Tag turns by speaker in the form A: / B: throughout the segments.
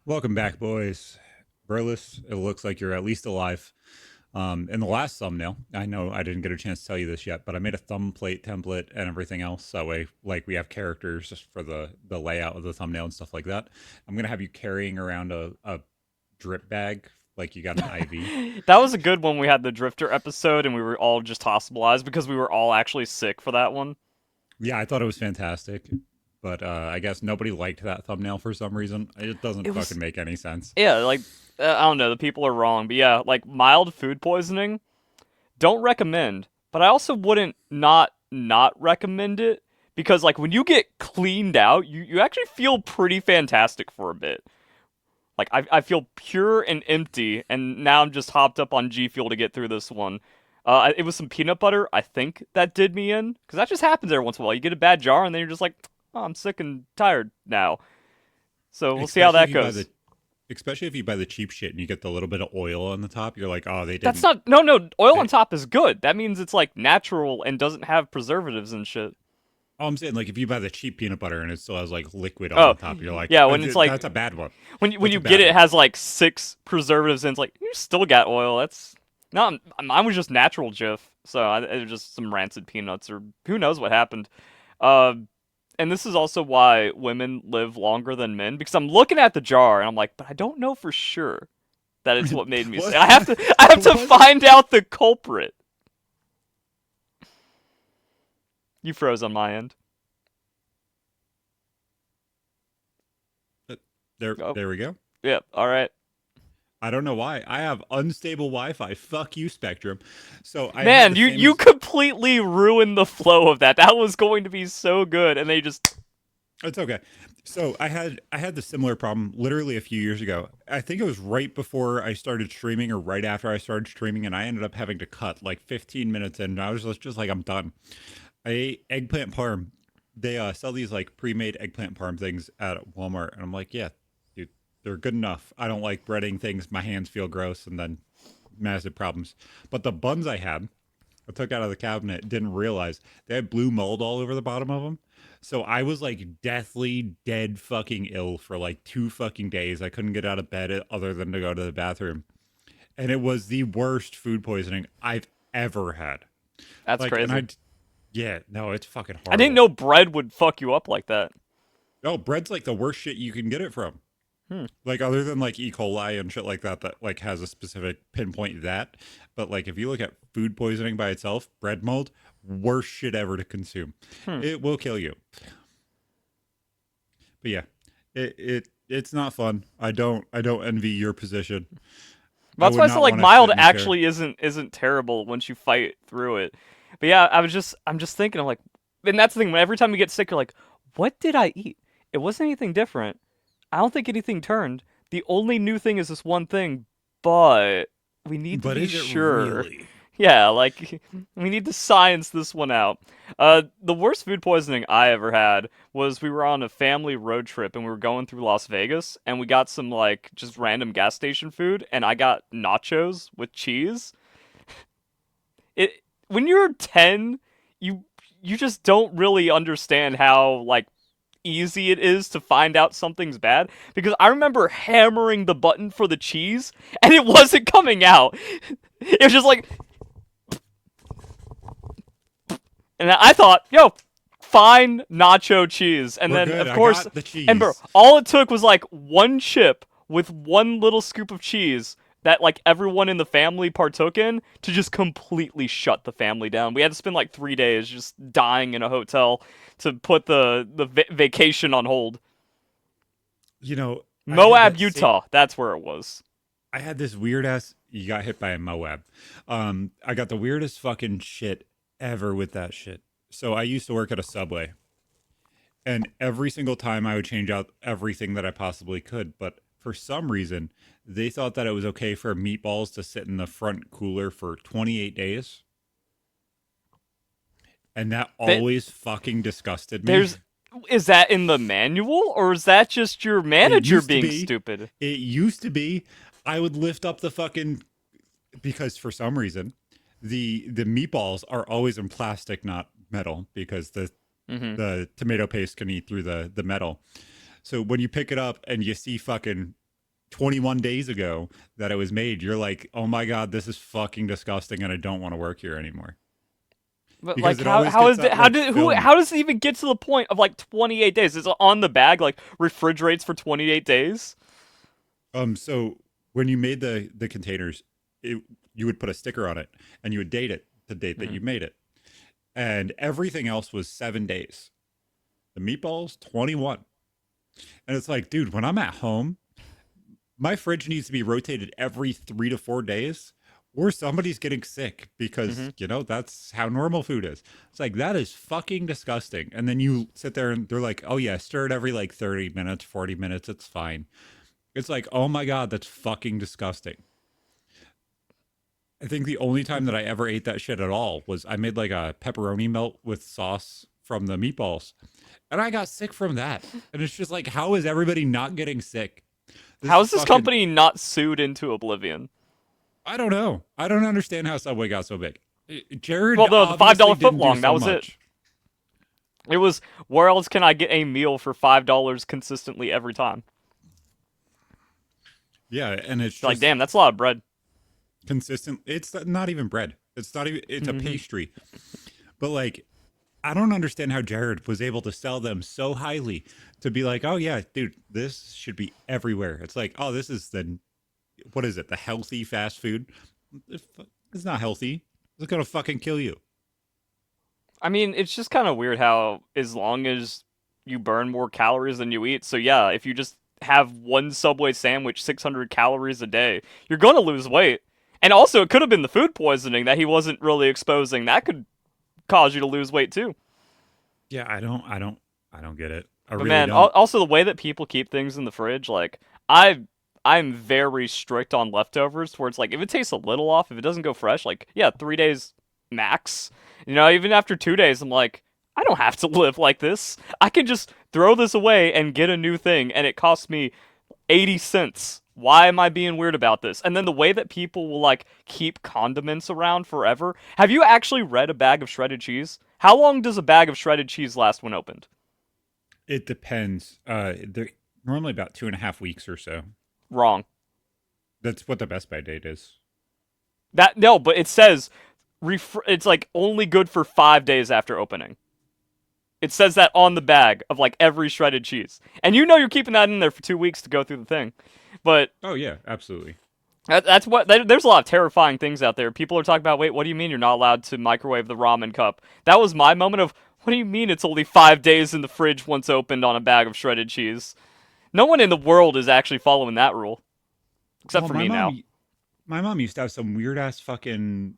A: Welcome back, boys. Burles, it looks like you're at least alive. In the last thumbnail, I know I didn't get a chance to tell you this yet, but I made a thumb plate template and everything else. That way, like we have characters just for the layout of the thumbnail and stuff like that. I'm gonna have you carrying around a drip bag like you got an IV.
B: That was a good one. We had the Drifter episode, and we were all just hospitalized because we were all actually sick for that one.
A: Yeah, I thought it was fantastic, but I guess nobody liked that thumbnail for some reason. It doesn't
B: It was,
A: fucking make any sense.
B: yeah, like, I don't know, the people are wrong, but yeah, like, mild food poisoning, don't recommend, but I also wouldn't not recommend it because, like, when you get cleaned out, you actually feel pretty fantastic for a bit. Like, I feel pure and empty, and now I'm just hopped up on G Fuel to get through this one. It was some peanut butter, I think, that did me in, because that just happens every once in a while. You get a bad jar, and then you're just like, oh, I'm sick and tired now. So we'll see how
A: Especially if
B: that
A: you buy the
B: goes.
A: especially if you buy the cheap shit and you get the little bit of oil on the top, you're like, oh, they
B: That's
A: didn't.
B: not, no, oil on
A: They,
B: top is good. That means it's, like, natural and doesn't have preservatives and shit.
A: oh, I'm saying like if you buy the cheap peanut butter and it still has like liquid on
B: Oh,
A: the top, you're like,
B: yeah, when it's like,
A: that's a bad one.
B: when
A: That's
B: you
A: a
B: get
A: bad
B: it, it
A: one.
B: has, like, six preservatives, and it's like, you still got oil. That's, no, mine was just natural Jif. So it was just some rancid peanuts, or who knows what happened. Uh, and this is also why women live longer than men, because I'm looking at the jar and I'm like, but I don't know for sure that it's what made me sick.
A: what?
B: I have to
A: What?
B: find out the culprit. You froze on my end. Oh,
A: There we go.
B: yeah, all right.
A: I don't know why. I have unstable Wi-Fi. Fuck you, Spectrum. So I had
B: Man,
A: the
B: you
A: same.
B: completely ruined the flow of that. That was going to be so good, and they just
A: It's okay. So I had the similar problem literally a few years ago. I think it was right before I started streaming or right after I started streaming, and I ended up having to cut like 15 minutes in. And I was just like, I'm done. I ate eggplant parm. They sell these like pre-made eggplant parm things at Walmart, and I'm like, yeah, dude, they're good enough. I don't like breading things. My hands feel gross, and then massive problems. But the buns I took out of the cabinet, didn't realize they had blue mold all over the bottom of them. So I was like deathly dead fucking ill for like 2 fucking days. I couldn't get out of bed other than to go to the bathroom. And it was the worst food poisoning I've ever had.
B: that's
A: Like, and
B: crazy.
A: yeah, no, it's fucking
B: I didn't
A: horrible.
B: know bread would fuck you up like that.
A: Oh, bread's like the worst shit you can get it from.
B: Hmm.
A: Like other than like E. coli and shit like that, that like has a specific pinpoint that. But like if you look at food poisoning by itself, bread mold, worst shit ever to consume.
B: Hmm.
A: It will kill you. But yeah, it's not fun. I don't envy your position. I
B: That's
A: would
B: why I said
A: not
B: like
A: want to sit
B: mild
A: in a chair.
B: actually isn't terrible once you fight through it. But yeah, I'm just thinking, I'm like, and that's the thing. Every time you get sick, you're like, what did I eat? It wasn't anything different. I don't think anything turned. The only new thing is this one thing, but we need to
A: But
B: be
A: is it
B: sure.
A: really?
B: Yeah, like we need to science this one out. The worst food poisoning I ever had was we were on a family road trip and we were going through Las Vegas and we got some like just random gas station food and I got nachos with cheese. It when you're 10, you you just don't really understand how like easy it is to find out something's bad because I remember hammering the button for the cheese and it wasn't coming out. It was just like, and I thought, yo, fine nacho cheese. And
A: We're
B: then,
A: good.
B: of
A: I
B: course,
A: got the
B: and bro,
A: cheese.
B: all it took was like one chip with one little scoop of cheese that like everyone in the family partook in to just completely shut the family down. We had to spend like 3 days just dying in a hotel to put the vacation on hold.
A: You know, I had
B: Moab,
A: that same.
B: Utah, that's where it was.
A: I had this weird ass. You got hit by a Moab. I got the weirdest fucking shit ever with that shit. So I used to work at a Subway, and every single time I would change out everything that I possibly could. But for some reason, they thought that it was okay for meatballs to sit in the front cooler for 28 days. And that
B: That
A: always fucking disgusted me.
B: there's is that in the manual or is that just your
A: It
B: manager
A: used to
B: being
A: be.
B: stupid?
A: It used to be. I would lift up the fucking because for some reason the meatballs are always in plastic, not metal, because
B: Mm-hmm.
A: the tomato paste can eat through the metal. So when you pick it up and you see fucking 21 days ago that it was made, you're like, oh my God, this is fucking disgusting and I don't want to work here anymore.
B: But
A: Because
B: like,
A: it
B: how
A: always
B: how
A: gets
B: is it?
A: that like film.
B: How does it even get to the point of like 28 days? Is it on the bag like refrigerates for 28 days?
A: So when you made the containers, you would put a sticker on it and you would date it, the date that
B: Hmm.
A: you made it. And everything else was 7 days. The meatballs, 21. And it's like, dude, when I'm at home, my fridge needs to be rotated every 3 to 4 days, or somebody's getting sick
B: Hmm.
A: because, that's how normal food is. It's like, that is fucking disgusting. And then you sit there and they're like, oh, yeah, stir it every like 30 minutes, 40 minutes. It's fine. It's like, oh my God, that's fucking disgusting. I think the only time that I ever ate that shit at all was I made like a pepperoni melt with sauce from the meatballs. And I got sick from that. And it's just like, how is everybody not getting sick? This
B: How
A: is
B: is this
A: fucking,
B: company not sued into oblivion?
A: I don't know. I don't understand how Subway got so big. Jared
B: Well, the
A: obviously
B: $5 foot
A: didn't do
B: long, that
A: so
B: was it.
A: much.
B: It was where else can I get a meal for $5 consistently every time?
A: Yeah. And it's
B: You're like,
A: just
B: damn, that's a lot of bread.
A: consistent. It's not even bread. It's not even, it's a
B: Hmm.
A: pastry. But like, I don't understand how Jared was able to sell them so highly to be like, oh yeah, dude, this should be everywhere. It's like, oh, this is the what is it? The healthy fast food? It's not healthy. It's gonna fucking kill you.
B: I mean, it's just kind of weird how as long as you burn more calories than you eat, so yeah, if you just have one Subway sandwich, 600 calories a day, you're gonna lose weight. And also, it could have been the food poisoning that he wasn't really exposing. That could cause you to lose weight too.
A: Yeah, I don't get it. I
B: But
A: really
B: man,
A: don't.
B: also the way that people keep things in the fridge, like I I'm very strict on leftovers where it's like if it tastes a little off, if it doesn't go fresh, like yeah, 3 days max. Even after 2 days, I'm like, I don't have to live like this. I can just throw this away and get a new thing, and it costs me 80 cents. Why am I being weird about this? And then the way that people will like keep condiments around forever. Have you actually read a bag of shredded cheese? How long does a bag of shredded cheese last when opened?
A: It depends. They're normally about 2.5 weeks or so.
B: Wrong.
A: That's what the Best By date is.
B: That no, but it says it's like only good for 5 days after opening. It says that on the bag of like every shredded cheese, and you're keeping that in there for 2 weeks to go through the thing. But
A: Oh yeah, absolutely.
B: that's what there's a lot of terrifying things out there. People are talking about, wait, what do you mean you're not allowed to microwave the ramen cup? That was my moment of, what do you mean it's only 5 days in the fridge once opened on a bag of shredded cheese? No one in the world is actually following that rule, except
A: Well,
B: for me now.
A: my mom used to have some weird ass fucking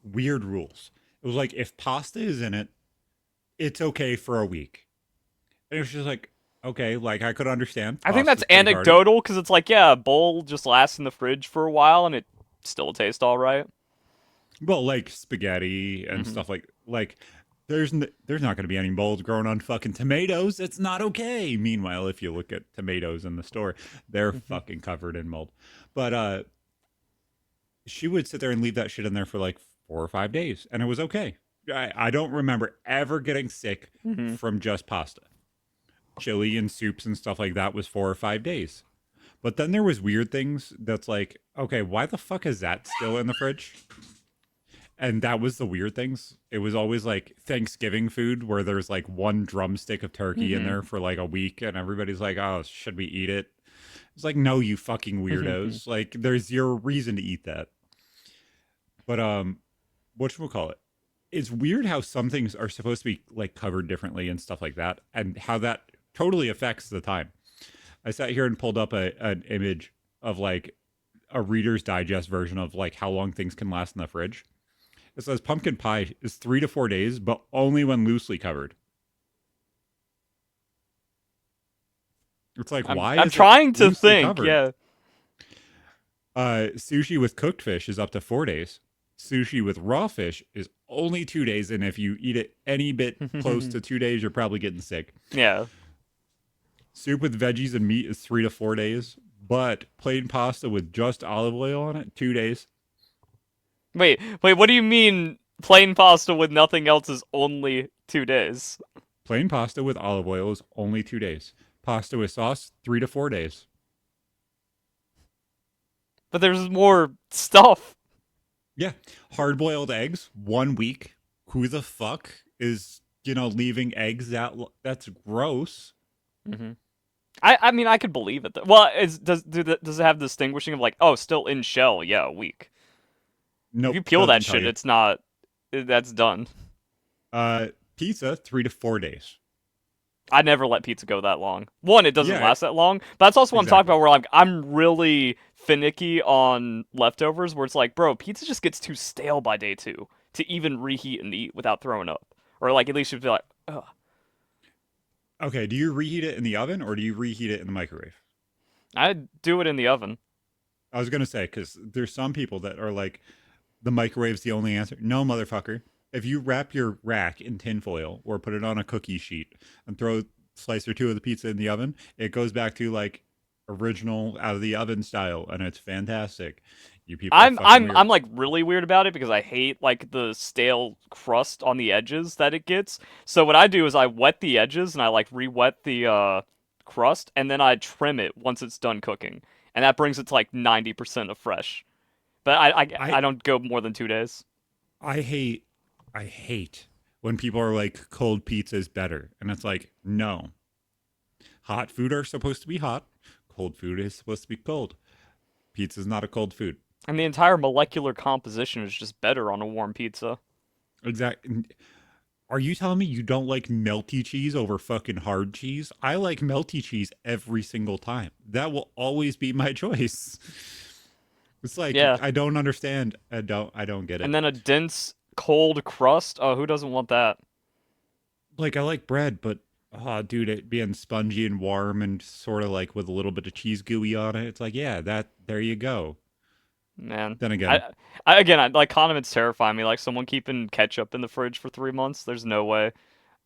A: weird rules. It was like if pasta is in it, it's okay for a week. And it was just like, okay, like I could understand.
B: I think that's
A: Pasta's pretty hearty.
B: anecdotal because it's like, yeah, a bowl just lasts in the fridge for a while and it still tastes all right.
A: Well, like spaghetti and
B: Mm-hmm.
A: stuff like there's not going to be any mold growing on fucking tomatoes. It's not okay. Meanwhile, if you look at tomatoes in the store, they're
B: Mm-hmm.
A: fucking covered in mold. But she would sit there and leave that shit in there for like 4 or 5 days, and it was okay. I don't remember ever getting sick
B: Mm-hmm.
A: from just pasta. Chili and soups and stuff like that was 4 or 5 days. But then there was weird things that's like, okay, why the fuck is that still in the fridge? And that was the weird things. It was always like Thanksgiving food where there's like one drumstick of turkey in there for like a week, and everybody's like, "Oh, should we eat it?" It's like, "No, you fucking
B: Mm-hmm.
A: weirdos! Like, there's zero reason to eat that." But what should we call it? It's weird how some things are supposed to be like covered differently and stuff like that, and how that totally affects the time. I sat here and pulled up an image of like a Reader's Digest version of like how long things can last in the fridge. It says pumpkin pie is 3 to 4 days, but only when loosely covered. It's like,
B: I'm
A: why
B: I'm
A: is it
B: trying to
A: loosely
B: think.
A: covered?
B: Yeah.
A: Sushi with cooked fish is up to 4 days. Sushi with raw fish is only 2 days, and if you eat it any bit close to 2 days, you're probably getting sick.
B: Yeah.
A: Soup with veggies and meat is 3 to 4 days, but plain pasta with just olive oil on it, 2 days.
B: Wait. What do you mean plain pasta with nothing else is only 2 days?
A: Plain pasta with olive oil is only 2 days. Pasta with sauce, 3 to 4 days.
B: But there's more stuff.
A: Yeah, hard-boiled eggs 1 week. Who the fuck is leaving eggs that's gross.
B: hmm I mean, I could believe it. Well, does it have distinguishing of like, oh, still in shell? Yeah, a week. If you
A: Nope,
B: peel that
A: doesn't tell
B: shit,
A: you.
B: it's not. That's done.
A: uh Pizza 3 to 4 days.
B: I never let pizza go that long. One, it doesn't
A: Yeah,
B: last that long. But that's also what I'm talking
A: exactly.
B: about. Where I'm really finicky on leftovers. Where it's like, bro, pizza just gets too stale by day two to even reheat and eat without throwing up, or like at least you'd be like, ugh.
A: Okay, do you reheat it in the oven or do you reheat it in the microwave?
B: I do it in the oven.
A: I was gonna say, because there's some people that are like, the microwave's the only answer. No, motherfucker. If you wrap your rack in tinfoil or put it on a cookie sheet and throw a slice or two of the pizza in the oven, it goes back to like original out of the oven style, and it's fantastic. You people are
B: I'm
A: fucking
B: I'm
A: weird.
B: I'm like really weird about it because I hate like the stale crust on the edges that it gets. So what I do is I wet the edges and I like re-wet the crust and then I trim it once it's done cooking. And that brings it to like 90% of fresh. But
A: I
B: I don't go more than 2 days.
A: I hate I hate when people are like cold pizza is better, and it's like no. Hot food are supposed to be hot. Cold food is supposed to be cold. Pizza is not a cold food.
B: And the entire molecular composition is just better on a warm pizza.
A: Exactly. Are you telling me you don't like melty cheese over fucking hard cheese? I like melty cheese every single time. That will always be my choice. It's like
B: Yeah.
A: I don't understand. I don't get
B: And
A: it.
B: then a dense cold crust. Oh, who doesn't want that?
A: Like I like bread, but oh dude, it being spongy and warm and sort of like with a little bit of cheese gooey on it. It's like, yeah, that there you go.
B: Man,
A: Then again,
B: like condiments terrify me. Like someone keeping ketchup in the fridge for 3 months. There's no way.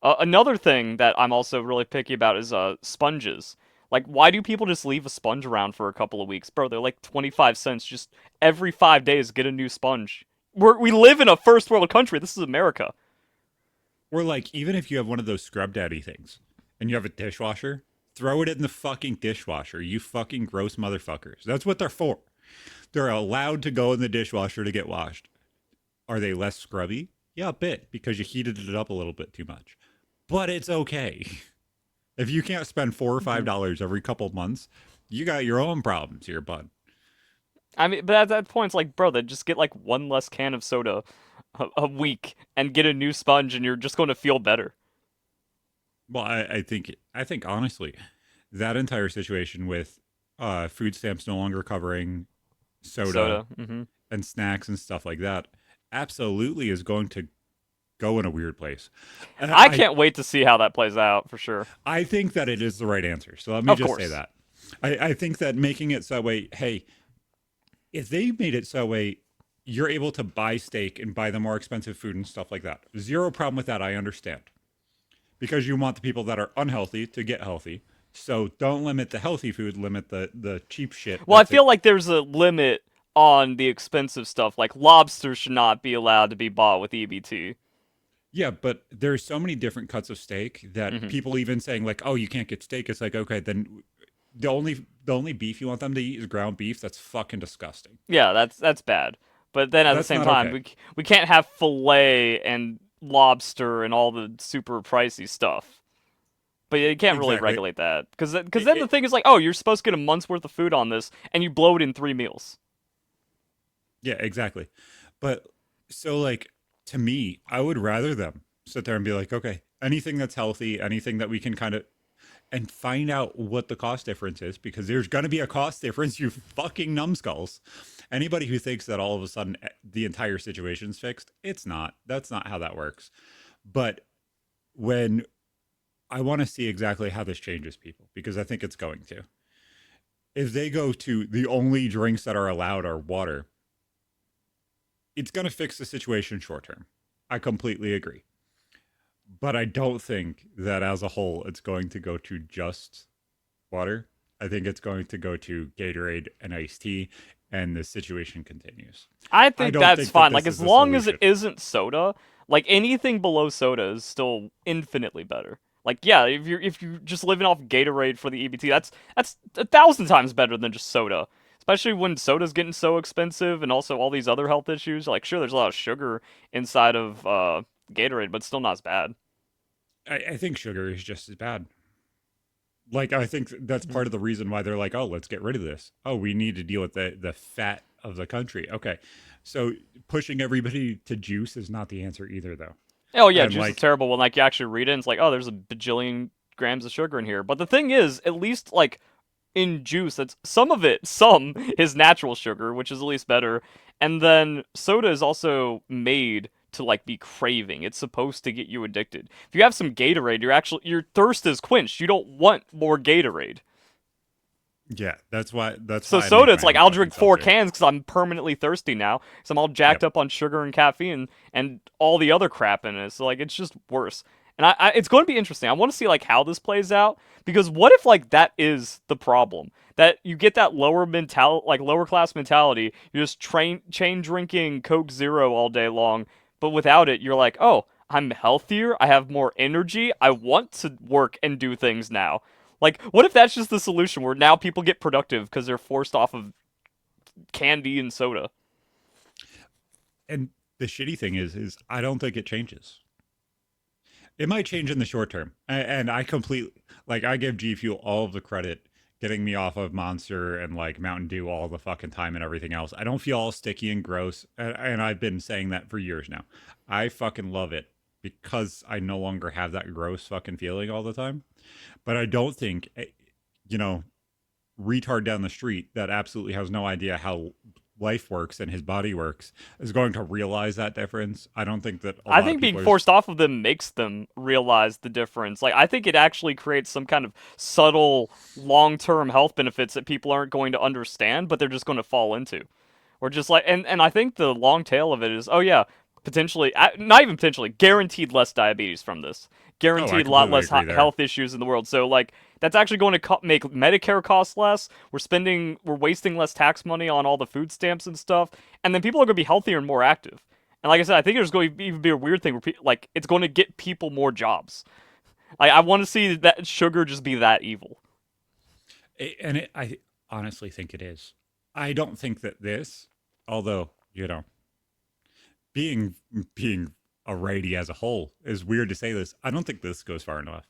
B: Another thing that I'm also really picky about is sponges. Like, why do people just leave a sponge around for a couple of weeks, bro? They're like 25 cents. Just every 5 days, get a new sponge. We live in a first world country. This is America.
A: or like even if you have one of those scrub daddy things and you have a dishwasher, throw it in the fucking dishwasher. You fucking gross motherfuckers. That's what they're for. They're allowed to go in the dishwasher to get washed. Are they less scrubby? Yeah, a bit because you heated it up a little bit too much. But it's okay. If you can't spend $4 or
B: Mhm.
A: $5 every couple of months, you got your own problems here, bud.
B: I mean, but at that point, it's like, bro, then just get like one less can of soda a week and get a new sponge, and you're just going to feel better.
A: Well, I think honestly, that entire situation with food stamps no longer covering soda
B: Soda.
A: and snacks and stuff like that absolutely is going to go in a weird place.
B: I
A: I
B: can't wait to see how that plays out for sure.
A: I think that it is the right answer. So let me
B: Of
A: just say
B: course.
A: that. I think that making it so way, hey, if they made it so way, you're able to buy steak and buy the more expensive food and stuff like that. Zero problem with that. I understand because you want the people that are unhealthy to get healthy. So don't limit the healthy food. Limit the cheap shit.
B: Well, I
A: That's it.
B: feel like there's a limit on the expensive stuff. Like lobster should not be allowed to be bought with EBT.
A: Yeah, but there's so many different cuts of steak that
B: hmm
A: people even saying like, "Oh, you can't get steak." It's like, okay, then the only beef you want them to eat is ground beef. That's fucking disgusting.
B: Yeah, that's bad. But then at the
A: That's
B: same
A: not
B: time,
A: okay.
B: we can't have fillet and lobster and all the super pricey stuff. But you can't really
A: Exactly.
B: regulate that because
A: It,
B: then the
A: it,
B: thing is like, oh, you're supposed to get a month's worth of food on this, and you blow it in 3 meals.
A: yeah, exactly. But so like to me, I would rather them sit there and be like, okay, anything that's healthy, anything that we can kind of and find out what the cost difference is because there's going to be a cost difference, you fucking numbskulls. Anybody who thinks that all of a sudden the entire situation's fixed, it's not. That's not how that works. But when I want to see exactly how this changes people because I think it's going to. If they go to the only drinks that are allowed are water, it's going to fix the situation short term. I completely agree. But I don't think that as a whole it's going to go to just water. I think it's going to go to Gatorade and iced tea, and the situation continues.
B: I
A: I
B: think
A: don't
B: that's
A: think that
B: fine. Like
A: this
B: as
A: is a
B: long as it
A: solution.
B: isn't soda, like anything below soda is still infinitely better. Like yeah, if you're just living off Gatorade for the EBT, that's 1,000 times better than just soda. Especially when soda's getting so expensive and also all these other health issues. Like, sure, there's a lot of sugar inside of Gatorade, but still not as bad.
A: I think sugar is just as bad. Like I think that's
B: Mhm.
A: part of the reason why they're like, oh, let's get rid of this. Oh, we need to deal with the fat of the country. Okay, so pushing everybody to juice is not the answer either, though.
B: Oh yeah,
A: And
B: juice is
A: like,
B: terrible when like you actually read it and it's like, oh, there's a bajillion grams of sugar in here. But the thing is, at least like in juice, that's some is natural sugar, which is at least better. And then soda is also made to like be craving. It's supposed to get you addicted. If you have some Gatorade, your thirst is quenched. You don't want more Gatorade.
A: yeah, that's
B: So
A: why I make
B: soda, it's
A: my
B: like
A: own
B: I'll
A: fucking
B: drink four
A: seltzer.
B: cans because I'm permanently thirsty now. Because I'm all jacked
A: Yep.
B: up on sugar and caffeine and all the other crap in it. So like it's just worse. And it's going to be interesting. I want to see like how this plays out because what if like that is the problem? That you get that lower class mentality. You're just chain drinking Coke Zero all day long, but without it, you're like, oh, I'm healthier. I have more energy. I want to work and do things now. Like, what if that's just the solution where now people get productive because they're forced off of candy and soda?
A: And the shitty thing is I don't think it changes. It might change in the short term, and I completely like I give G Fuel all of the credit getting me off of Monster and like Mountain Dew all the fucking time and everything else. I don't feel all sticky and gross, and I've been saying that for years now. I fucking love it because I no longer have that gross fucking feeling all the time. But I don't think, you know, retard down the street that absolutely has no idea how life works and his body works is going to realize that difference. I don't think that a
B: I
A: lot of
B: think being
A: people are.
B: forced off of them makes them realize the difference. Like, I think it actually creates some kind of subtle long term health benefits that people aren't going to understand, but they're just going to fall into. Or just like, and I think the long tail of it is, oh yeah, potentially, not even potentially, guaranteed less diabetes from this,
A: Oh, I
B: guaranteed a lot
A: completely
B: less
A: agree there.
B: health issues in the world. So like, that's actually going to make Medicare cost less. We're wasting less tax money on all the food stamps and stuff, and then people are going to be healthier and more active. And like I said, I think there's going to even be a weird thing where like it's going to get people more jobs. Like I want to see that sugar just be that evil.
A: I honestly think it is. I don't think that this, although being being a righty as a whole is weird to say this. I don't think this goes far enough.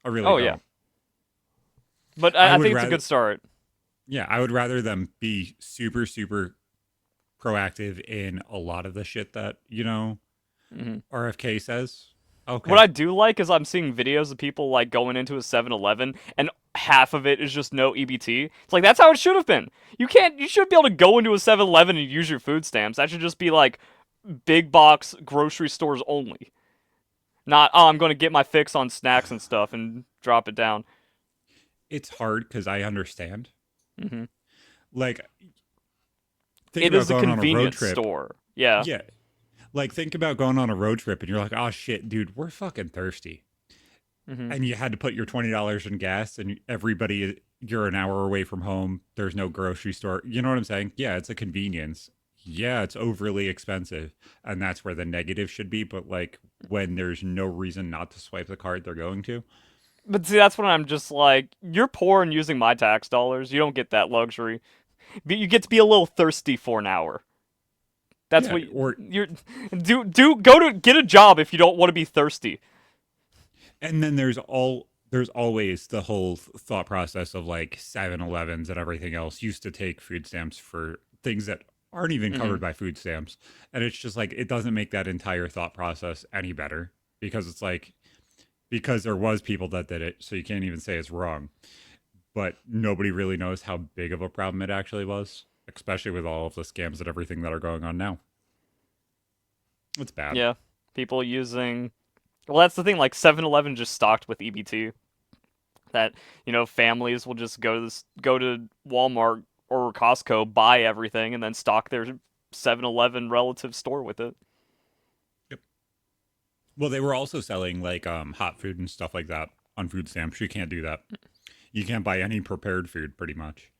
A: I really
B: Oh yeah,
A: don't.
B: but
A: I
B: I
A: would
B: think it's a
A: rather,
B: good start.
A: yeah, I would rather them be super, super proactive in a lot of the shit that,
B: Hmm.
A: RFK says.
B: What
A: Okay.
B: I do like is I'm seeing videos of people like going into a 7-Eleven and half of it is just no EBT. It's like that's how it should have been. You should be able to go into a 7-Eleven and use your food stamps. That should just be like big box grocery stores only. Not, oh, I'm going to get my fix on snacks and stuff and drop it down.
A: It's hard because I understand.
B: Hmm.
A: Like, think
B: It
A: about
B: is a
A: going on a road
B: convenience
A: trip.
B: store. Yeah.
A: Yeah. Like, think about going on a road trip and you're like, oh shit, dude, we're fucking thirsty.
B: Hmm.
A: And you had to put your $20 in gas and you're an hour away from home. There's no grocery store. You know what I'm saying? Yeah, it's a convenience. Yeah, it's overly expensive. And that's where the negative should be. But like when there's no reason not to swipe the card they're going to.
B: But see, that's when I'm just like, you're poor and using my tax dollars. You don't get that luxury. But you get to be a little thirsty for an hour. That's
A: Yeah.
B: what
A: Or
B: you're do go to get a job if you don't want to be thirsty.
A: and then there's always the whole thought process of like 7-Elevens and everything else used to take food stamps for things that aren't even
B: Hmm.
A: covered by food stamps. And it's just like it doesn't make that entire thought process any better because it's like because there was people that did it, so you can't even say it's wrong. But nobody really knows how big of a problem it actually was, especially with all of the scams and everything that are going on now. It's bad.
B: Yeah, people using. Well, that's the thing. Like 7-Eleven just stocked with EBT. That families will just go to Walmart or Costco, buy everything, and then stock their 7-Eleven relative store with it.
A: Yep. Well, they were also selling like hot food and stuff like that on food stamps. You can't do that. You can't buy any prepared food pretty much.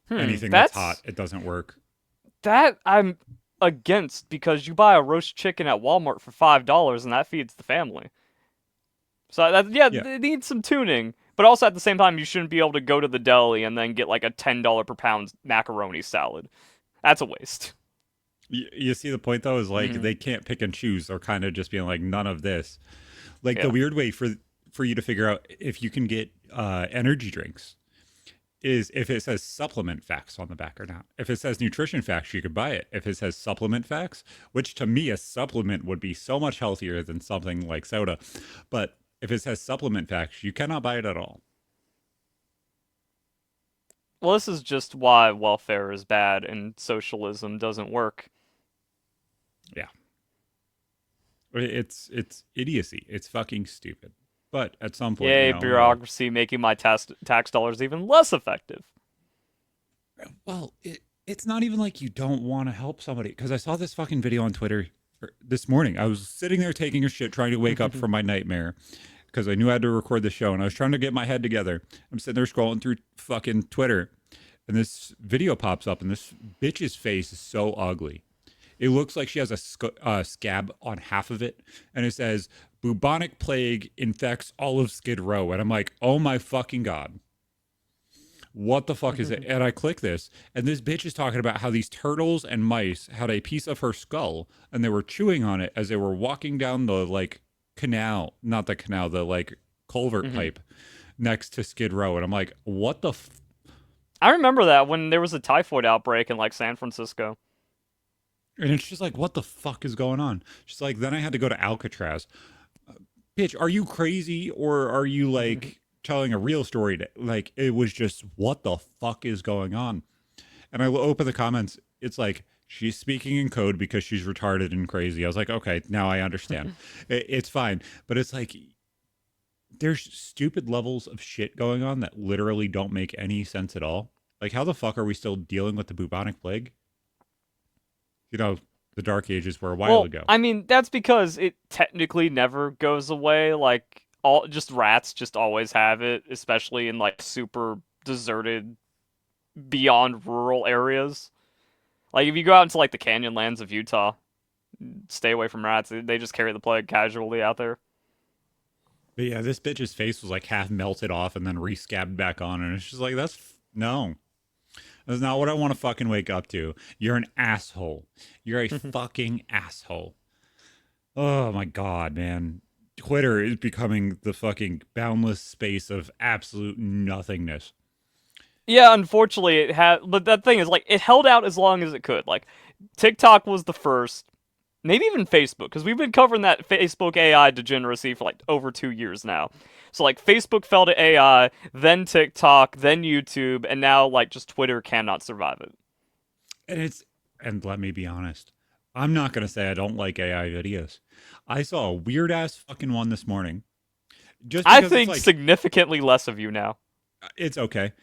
A: Anything that's hot,
B: That's
A: it doesn't work.
B: that I'm against because you buy a roast chicken at Walmart for $5 and that feeds the family. So that yeah,
A: Yeah.
B: it needs some tuning, But also at the same time, you shouldn't be able to go to the deli and then get like a $10 per pound macaroni salad. That's a waste.
A: You see the point though is like
B: Hmm.
A: they can't pick and choose. They're kind of just being like none of this. Like the
B: Yeah.
A: weird way for you to figure out if you can get energy drinks is if it says supplement facts on the back or not. If it says nutrition facts, you could buy it. If it says supplement facts, which to me a supplement would be so much healthier than something like soda, but if it says supplement facts, you cannot buy it at all.
B: Well, this is just why welfare is bad and socialism doesn't work.
A: Yeah, it's idiocy. It's fucking stupid. But at some point,
B: Yay, bureaucracy making my tax dollars even less effective.
A: well, it's not even like you don't want to help somebody. Because I saw this fucking video on Twitter this morning. I was sitting there taking a shit, trying to wake up from my nightmare because I knew I had to record the show, and I was trying to get my head together. I'm sitting there scrolling through fucking Twitter, and this video pops up, and this bitch's face is so ugly. It looks like she has a scab on half of it, and it says bubonic plague infects all of Skid Row, and I'm like, oh my fucking god, what the fuck is it? And I click this, and this bitch is talking about how these turtles and mice had a piece of her skull, and they were chewing on it as they were walking down the like canal, not the canal, the like culvert
B: Hmm.
A: pipe next to Skid Row, and I'm like, what the.
B: I remember that when there was a typhoid outbreak in like San Francisco.
A: And it's just like, what the fuck is going on? She's like, then I had to go to Alcatraz. Bitch, are you crazy or are you like telling a real story? Like, it was just, what the fuck is going on? And I open the comments. It's like, she's speaking in code because she's retarded and crazy. I was like, okay, now I understand. It's fine. But it's like, there's stupid levels of shit going on that literally don't make any sense at all. Like, how the fuck are we still dealing with the bubonic plague? You know, the Dark Ages were a while
B: Well,
A: ago.
B: I mean, that's because it technically never goes away. Like all just rats just always have it, especially in like super deserted beyond rural areas. Like if you go out into like the canyon lands of Utah, stay away from rats. They just carry the plague casually out there.
A: But yeah, this bitch's face was like half melted off and then rescabbed back on. And it's just like, no, that's not what I want to fucking wake up to. You're an asshole. You're a fucking asshole. Oh my God, man. Twitter is becoming the fucking boundless space of absolute nothingness.
B: Yeah, unfortunately it had but that thing is like it held out as long as it could. Like TikTok was the first, maybe even Facebook, because we've been covering that Facebook AI degeneracy for like over 2 years now. So like Facebook fell to AI, then TikTok, then YouTube, and now like just Twitter cannot survive it.
A: And let me be honest, I'm not going to say I don't like AI videos. I saw a weird ass fucking one this morning just
B: I
A: because it's
B: think
A: like,
B: significantly less of you now.
A: it's okay.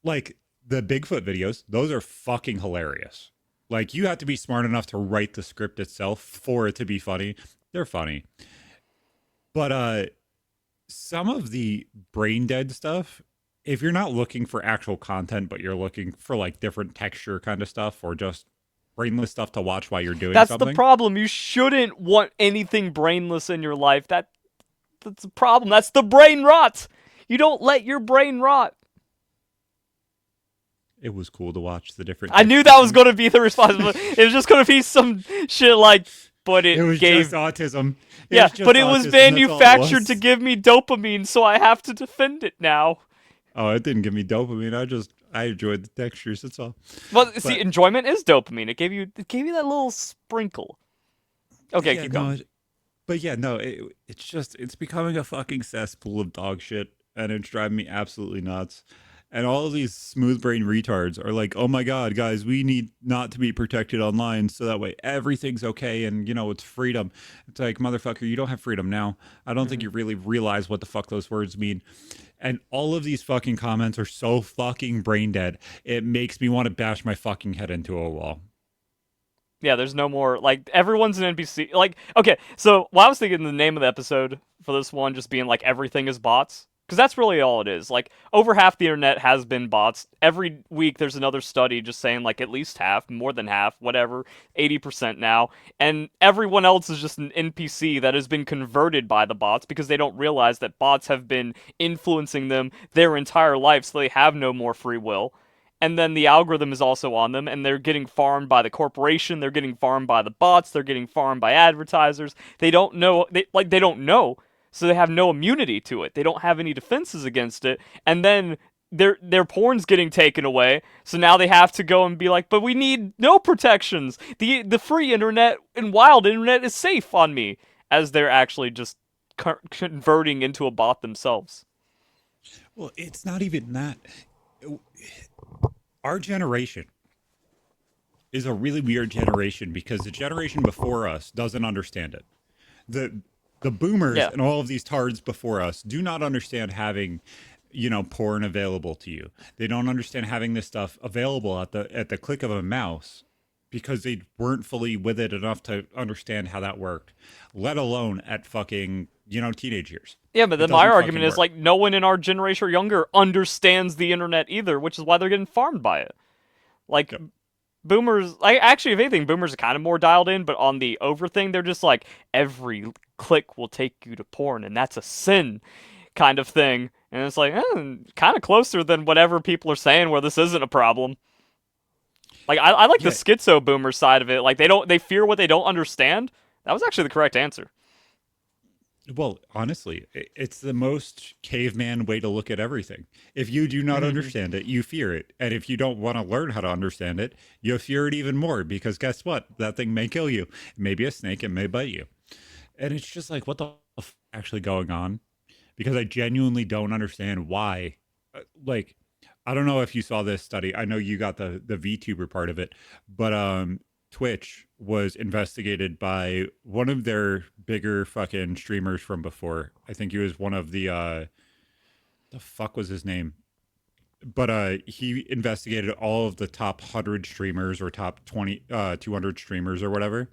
A: Like the Bigfoot videos, those are fucking hilarious. Like you have to be smart enough to write the script itself for it to be funny. They're funny. But some of the brain dead stuff, if you're not looking for actual content, but you're looking for like different texture kind of stuff or just brainless stuff to watch while you're doing
B: That's the
A: something.
B: problem. You shouldn't want anything brainless in your life. That's the problem. That's the brain rot. You don't let your brain rot.
A: It was cool to watch the different
B: I knew
A: textures.
B: that was going to be the response. But it was just going to be some shit like, but
A: It
B: it
A: was
B: gave.
A: just autism.
B: Yeah,
A: just
B: but it was
A: autism, that's all it
B: manufactured to
A: was.
B: give me dopamine, so I have to defend it now.
A: Oh, it didn't give me dopamine. I enjoyed the textures. That's all.
B: Well, see,
A: But
B: enjoyment is dopamine. It gave you that little sprinkle. Okay,
A: yeah,
B: keep
A: no,
B: going.
A: but yeah, no, it's becoming a fucking cesspool of dog shit, and it's driving me absolutely nuts. And all of these smooth brain retards are like, oh my god, guys, we need not to be protected online, so that way everything's okay, and it's freedom. It's like, motherfucker, you don't have freedom now. I don't think
B: Mhm.
A: you really realize what the fuck those words mean. And all of these fucking comments are so fucking brain dead. It makes me want to bash my fucking head into a wall.
B: Yeah, there's no more like everyone's an NPC. Like, okay, so I was thinking the name of the episode for this one just being like everything is bots. Because that's really all it is. Like, over half the internet has been bots. Every week there's another study just saying, like, at least half, more than half, whatever, 80% now. And everyone else is just an NPC that has been converted by the bots because they don't realize that bots have been influencing them their entire life, so they have no more free will. And then the algorithm is also on them, and they're getting farmed by the corporation, they're getting farmed by the bots, they're getting farmed by advertisers. They don't know, they don't know, so they have no immunity to it. They don't have any defenses against it, and then their porn's getting taken away. So now they have to go and be like, but we need no protections. The free internet and wild internet is safe on me, as they're actually just converting into a bot themselves.
A: Well, it's not even that. Our generation is a really weird generation because the generation before us doesn't understand it. The boomers
B: Yeah.
A: and all of these tards before us do not understand having, porn available to you. They don't understand having this stuff available at the click of a mouse because they weren't fully with it enough to understand how that worked, let alone at fucking, teenage years.
B: Yeah, but
A: It
B: then my
A: doesn't
B: argument
A: fucking
B: is
A: work.
B: like no one in our generation or younger understands the internet either, which is why they're getting farmed by it. Like
A: Yep.
B: boomers, I actually, if anything, boomers are kind of more dialed in, but on the over thing, they're just like every click will take you to porn, and that's a sin, kind of thing. And it's like kind of closer than whatever people are saying, where this isn't a problem. Like I like the
A: Yeah.
B: schizo boomer side of it. Like they fear what they don't understand. That was actually the correct answer.
A: Well, honestly, it's the most caveman way to look at everything. If you do not understand it, you fear it. And if you don't want to learn how to understand it, you fear it even more because guess what? That thing may kill you. Maybe a snake, it may bite you. And it's just like, what the actually going on? Because I genuinely don't understand why. Like, I don't know if you saw this study. I know you got the VTuber part of it, but Twitch was investigated by one of their bigger fucking streamers from before. I think he was one of the fuck was his name? But he investigated all of the top 100 streamers or top 20 200 streamers or whatever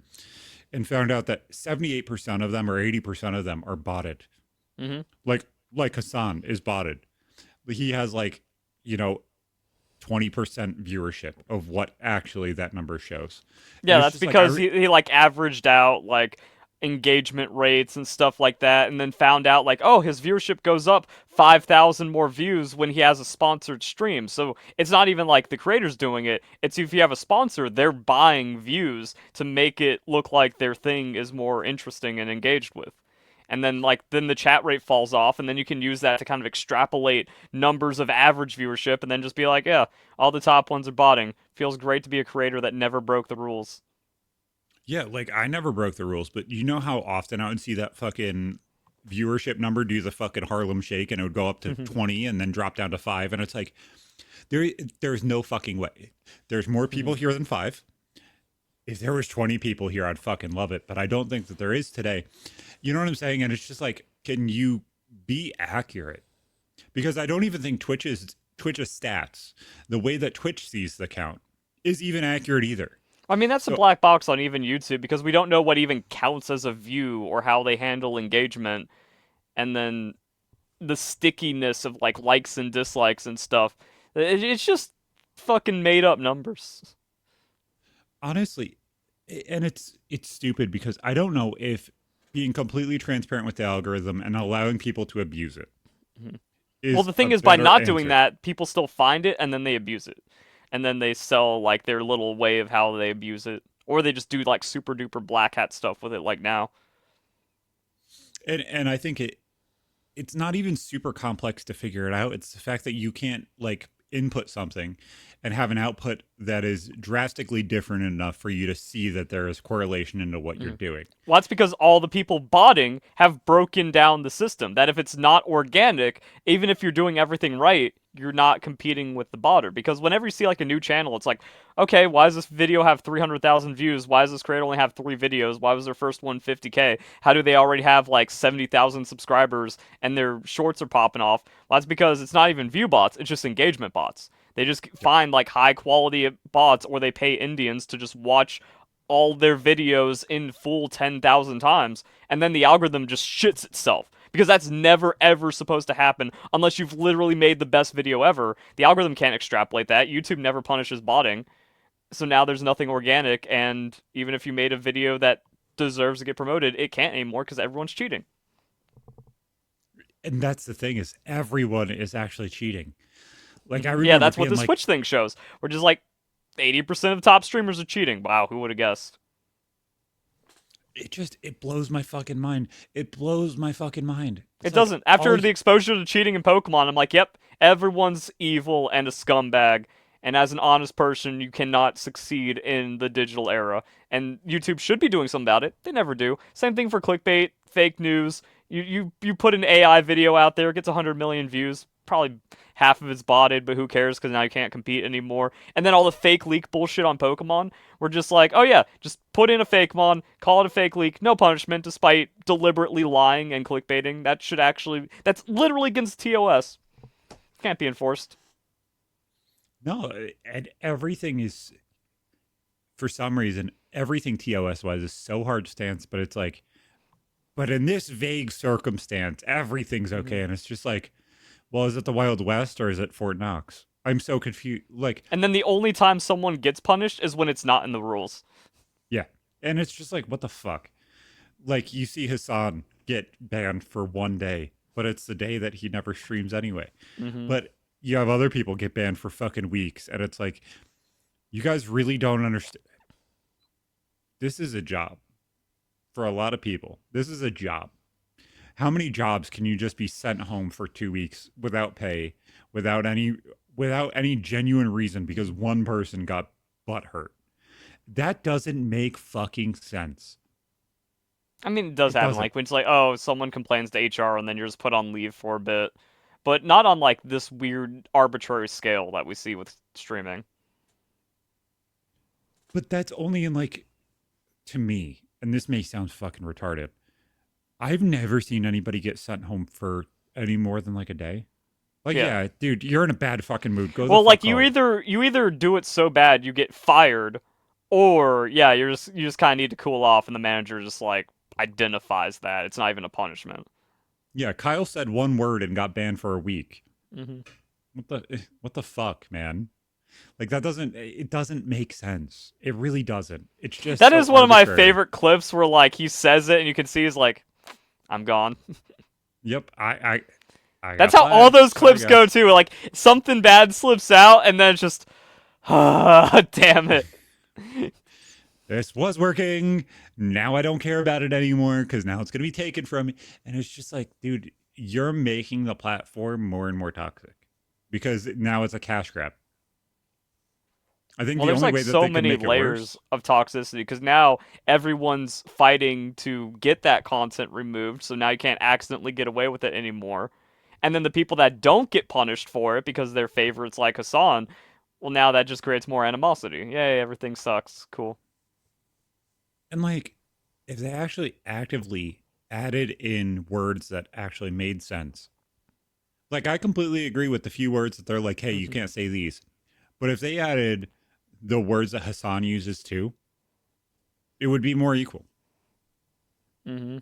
A: and found out that 78% of them or 80% of them are botted.
B: hmm
A: Like Hassan is botted. He has like, you know, 20% viewership of what actually that number shows. And
B: Yeah,
A: it's
B: that's
A: just like I
B: because he like averaged out like engagement rates and stuff like that, and then found out like, oh, his viewership goes up 5,000 more views when he has a sponsored stream. So it's not even like the creator's doing it. It's if you have a sponsor, they're buying views to make it look like their thing is more interesting and engaged with. And then then the chat rate falls off, and then you can use that to kind of extrapolate numbers of average viewership, and then just be like, yeah, all the top ones are botting. Feels great to be a creator that never broke the rules.
A: Yeah, like I never broke the rules, but you know how often I would see that fucking viewership number do the fucking Harlem Shake and it would go up to 20 and then drop down to 5 and it's like there there's no fucking way. There's more people here than 5. If there was 20 people here, I'd fucking love it, but I don't think that there is today. You know what I'm saying? And it's just like, can you be accurate? Because I don't even think Twitch's stats, the way that Twitch sees the count, is even accurate either.
B: I mean, that's a
A: So
B: black box on even YouTube because we don't know what even counts as a view or how they handle engagement, and then the stickiness of like likes and dislikes and stuff. It's just fucking made up numbers.
A: honestly, and it's stupid because I don't know if being completely transparent with the algorithm and allowing people to abuse it
B: Mhm. Well,
A: is
B: the
A: a
B: thing is, by
A: better
B: not doing
A: answer.
B: that, people still find it and then they abuse it, and then they sell like their little way of how they abuse it, or they just do like super duper black hat stuff with it, like now.
A: And I think it's not even super complex to figure it out. It's the fact that you can't like input something and have an output that is drastically different enough for you to see that there is correlation into what you're doing.
B: Well, that's because all the people botting have broken down the system. That if it's not organic, even if you're doing everything right, you're not competing with the botter. Because whenever you see like a new channel, it's like, okay, why does this video have 300,000 views? Why does this creator only have 3 videos? Why was their first one 50K? How do they already have like 70,000 subscribers and their shorts are popping off? Well, that's because it's not even view bots, it's just engagement bots. They just find like high quality bots, or they pay Indians to just watch all their videos in full 10,000 times, and then the algorithm just shits itself because that's never ever supposed to happen unless you've literally made the best video ever. The algorithm can't extrapolate that. YouTube never punishes botting. So now there's nothing organic, and even if you made a video that deserves to get promoted, it can't anymore because everyone's cheating.
A: And that's the thing is everyone is actually cheating. Like I
B: Yeah,
A: remember
B: that's what
A: being
B: this
A: like,
B: Twitch thing shows. We're just like 80% of top streamers are cheating. Wow, who would have guessed?
A: it blows my fucking mind. It blows my fucking mind.
B: It
A: It's like
B: doesn't. After
A: all
B: the exposure to cheating in Pokemon, I'm like, yep, everyone's evil and a scumbag. And as an honest person, you cannot succeed in the digital era. And YouTube should be doing something about it. They never do. Same thing for clickbait, fake news. You put an AI video out there, it gets 100 million views. Probably half of it's botted, but who cares because now you can't compete anymore. And then all the fake leak bullshit on Pokemon, we're just like, oh yeah, just put in a fake mon, call it a fake leak, no punishment despite deliberately lying and clickbaiting. That's literally against TOS. Can't be enforced.
A: no, and everything is for some reason everything TOS wise is so hard stance, but it's like, but in this vague circumstance, everything's okay, and it's just like, well, is it the Wild West or is it Fort Knox? I'm so confused. Like,
B: And then the only time someone gets punished is when it's not in the rules.
A: yeah, and it's just like, what the fuck? Like, you see Hassan get banned for 1 day, but it's the day that he never streams anyway.
B: Mm-hmm.
A: But you have other people get banned for fucking weeks, and it's like, you guys really don't understand. This is a job for a lot of people. This is a job. How many jobs can you just be sent home for 2 weeks without pay, without any genuine reason because one person got butt hurt? That doesn't make fucking sense.
B: I mean, it does
A: It
B: happen,
A: doesn't.
B: like when it's like, oh, someone complains to HR and then you're just put on leave for a bit, but not on like this weird arbitrary scale that we see with streaming.
A: But that's only in like, to me, and this may sound fucking retarded. I've never seen anybody get sent home for any more than like a day. Like,
B: Yeah.
A: yeah, dude, you're in a bad fucking mood. Go the
B: Well,
A: fuck
B: like
A: home.
B: you either do it so bad you get fired, or yeah, you just kind of need to cool off, and the manager just like identifies that it's not even a punishment.
A: Yeah, Kyle said one word and got banned for a week.
B: Mm-hmm.
A: What the fuck, man? Like it doesn't make sense. It really doesn't. It's just
B: That
A: so
B: is one of my
A: arbitrary.
B: favorite clips where like he says it and you can see he's like, "I'm gone."
A: Yep, I
B: That's
A: got
B: how all
A: flagged.
B: those
A: Sorry,
B: clips go
A: guys.
B: too. Like something bad slips out and then it's just, ah, damn it.
A: This was working. Now I don't care about it anymore because now it's gonna be taken from me. And it's just like, dude, you're making the platform more and more toxic because now it's a cash grab. I think
B: Well,
A: the
B: there's
A: only
B: like
A: way that
B: so
A: they can
B: many
A: make it
B: layers
A: worse.
B: of toxicity because now everyone's fighting to get that content removed, so now you can't accidentally get away with it anymore. And then the people that don't get punished for it because they're favorites like Hassan, well, now that just creates more animosity. Yay, everything sucks. Cool.
A: And like, if they actually actively added in words that actually made sense, like I completely agree with the few words that they're like, hey, you
B: Hmm.
A: can't say these. But if they added the words that Hassan uses too, it would be more equal.
B: Hmm.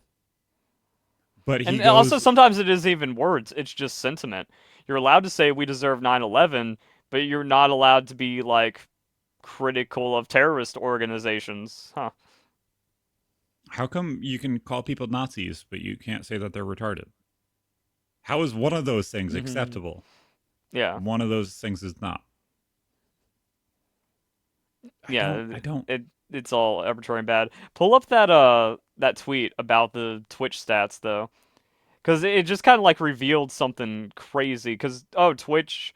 A: But he
B: And also,
A: goes,
B: sometimes it is even words. It's just sentiment. You're allowed to say we deserve 9/11, but you're not allowed to be like critical of terrorist organizations. Huh.
A: how come you can call people Nazis, but you can't say that they're retarded? How is one of those things
B: Hmm.
A: acceptable?
B: Yeah.
A: One of those things is not.
B: Yeah,
A: I don't.
B: it's all arbitrary and bad. Pull up that tweet about the Twitch stats though, because it just kind of like revealed something crazy. Because oh, Twitch,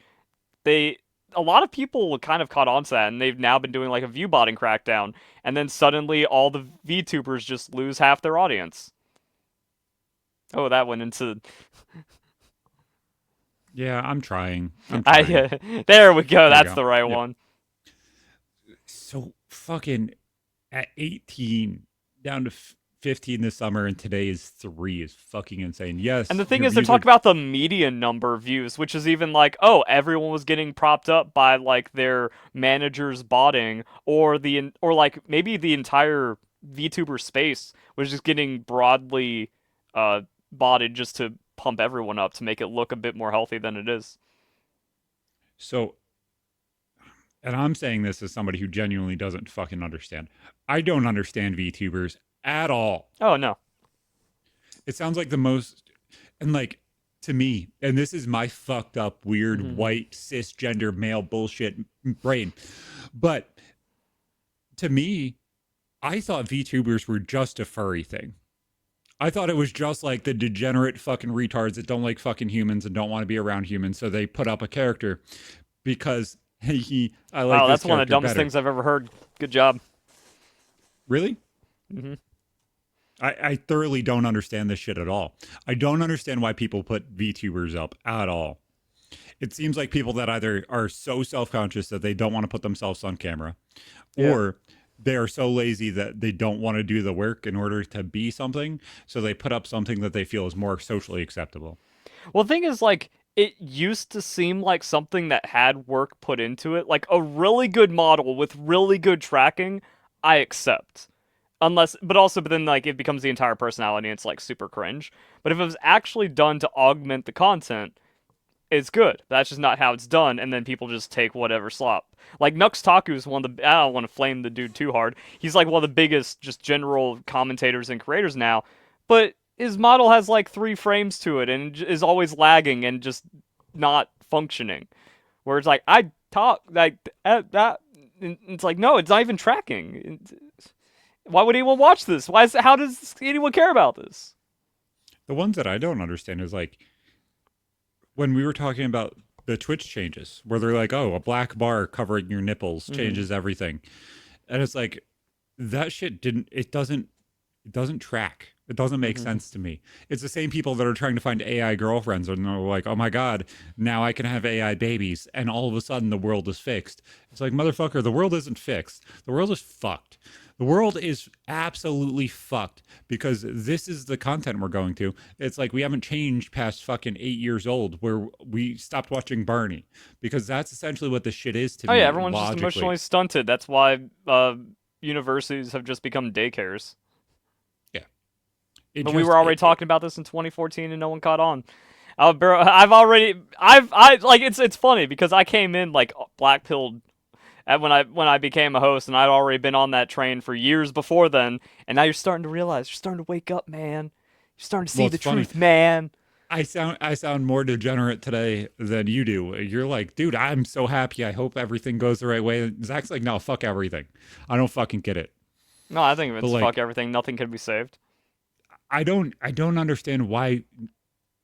B: they a lot of people kind of caught on to that, and they've now been doing like a view botting crackdown, and then suddenly all the VTubers just lose half their audience. Oh, that went into
A: Yeah, I'm trying. I'm
B: I
A: trying.
B: there we go.
A: There we
B: That's
A: go.
B: the right
A: Yep.
B: one.
A: So fucking at 18 down to 15 this summer, and today is 3 is fucking insane.
B: And
A: Yes,
B: the thing
A: your
B: is, they're
A: views are.
B: talking about the median number of views, which is even like, oh, everyone was getting propped up by like their managers botting, or like maybe the entire VTuber space was just getting broadly uh bodied just to pump everyone up to make it look a bit more healthy than it is.
A: So, and I'm saying this as somebody who genuinely doesn't fucking understand. I don't understand VTubers at all.
B: Oh no.
A: It sounds like the most, and like, to me, and this is my fucked up, weird,
B: Mhm.
A: white, cisgender, male bullshit brain, but to me, I thought VTubers were just a furry thing. I thought it was just like the degenerate fucking retards that don't like fucking humans and don't want to be around humans, so they put up a character because I like
B: Wow,
A: this
B: that's one of the
A: character
B: dumbest
A: better.
B: things I've ever heard. Good job.
A: Really?
B: Hmm.
A: I thoroughly don't understand this shit at all. I don't understand why people put VTubers up at all. It seems like people that either are so self-conscious that they don't want to put themselves on camera,
B: Yeah.
A: or they are so lazy that they don't want to do the work in order to be something, so they put up something that they feel is more socially acceptable.
B: Well, the thing is, like, it used to seem like something that had work put into it. Like, a really good model with really good tracking, I accept. But then, like, it becomes the entire personality and it's, like, super cringe. But if it was actually done to augment the content, it's good. That's just not how it's done, and then people just take whatever slop. Like, Nux Taku is one of the. I don't want to flame the dude too hard. He's, like, one of the biggest, just general commentators and creators now. But his model has, like, 3 frames to it and is always lagging and just not functioning. Where it's like, I talk, like, that. It's like, no, it's not even tracking. Why would anyone watch this? How does anyone care about this?
A: The ones that I don't understand is like when we were talking about the Twitch changes, where they're like, "Oh, a black bar covering your nipples
B: Mm-hmm.
A: changes everything," and it's like that shit didn't. It doesn't track. It doesn't make
B: Mm-hmm.
A: sense to me. It's the same people that are trying to find AI girlfriends and they're like, "Oh my god, now I can have AI babies," and all of a sudden the world is fixed. It's like, motherfucker, the world isn't fixed. The world is fucked. The world is absolutely fucked because this is the content we're going to. It's like we haven't changed past fucking 8 years old where we stopped watching Barney because that's essentially what this shit is to
B: Oh yeah,
A: me
B: everyone's just
A: logically.
B: emotionally stunted. That's why universities have just become daycares.
A: Yeah. It
B: But we
A: just
B: were already
A: it
B: talking about this in 2014, and no one caught on. Bro, I like it's funny because I came in like black pilled when I became a host, and I'd already been on that train for years before then. And now you're starting to realize, you're starting to wake up, man. You're starting to
A: well,
B: see
A: it's
B: the
A: funny.
B: truth, man.
A: I sound more degenerate today than you do. You're like, dude, I'm so happy. I hope everything goes the right way. And Zach's like, no, fuck everything. I don't fucking get it.
B: No, I think
A: But
B: it's fuck
A: like,
B: everything. Nothing can be saved.
A: I don't understand why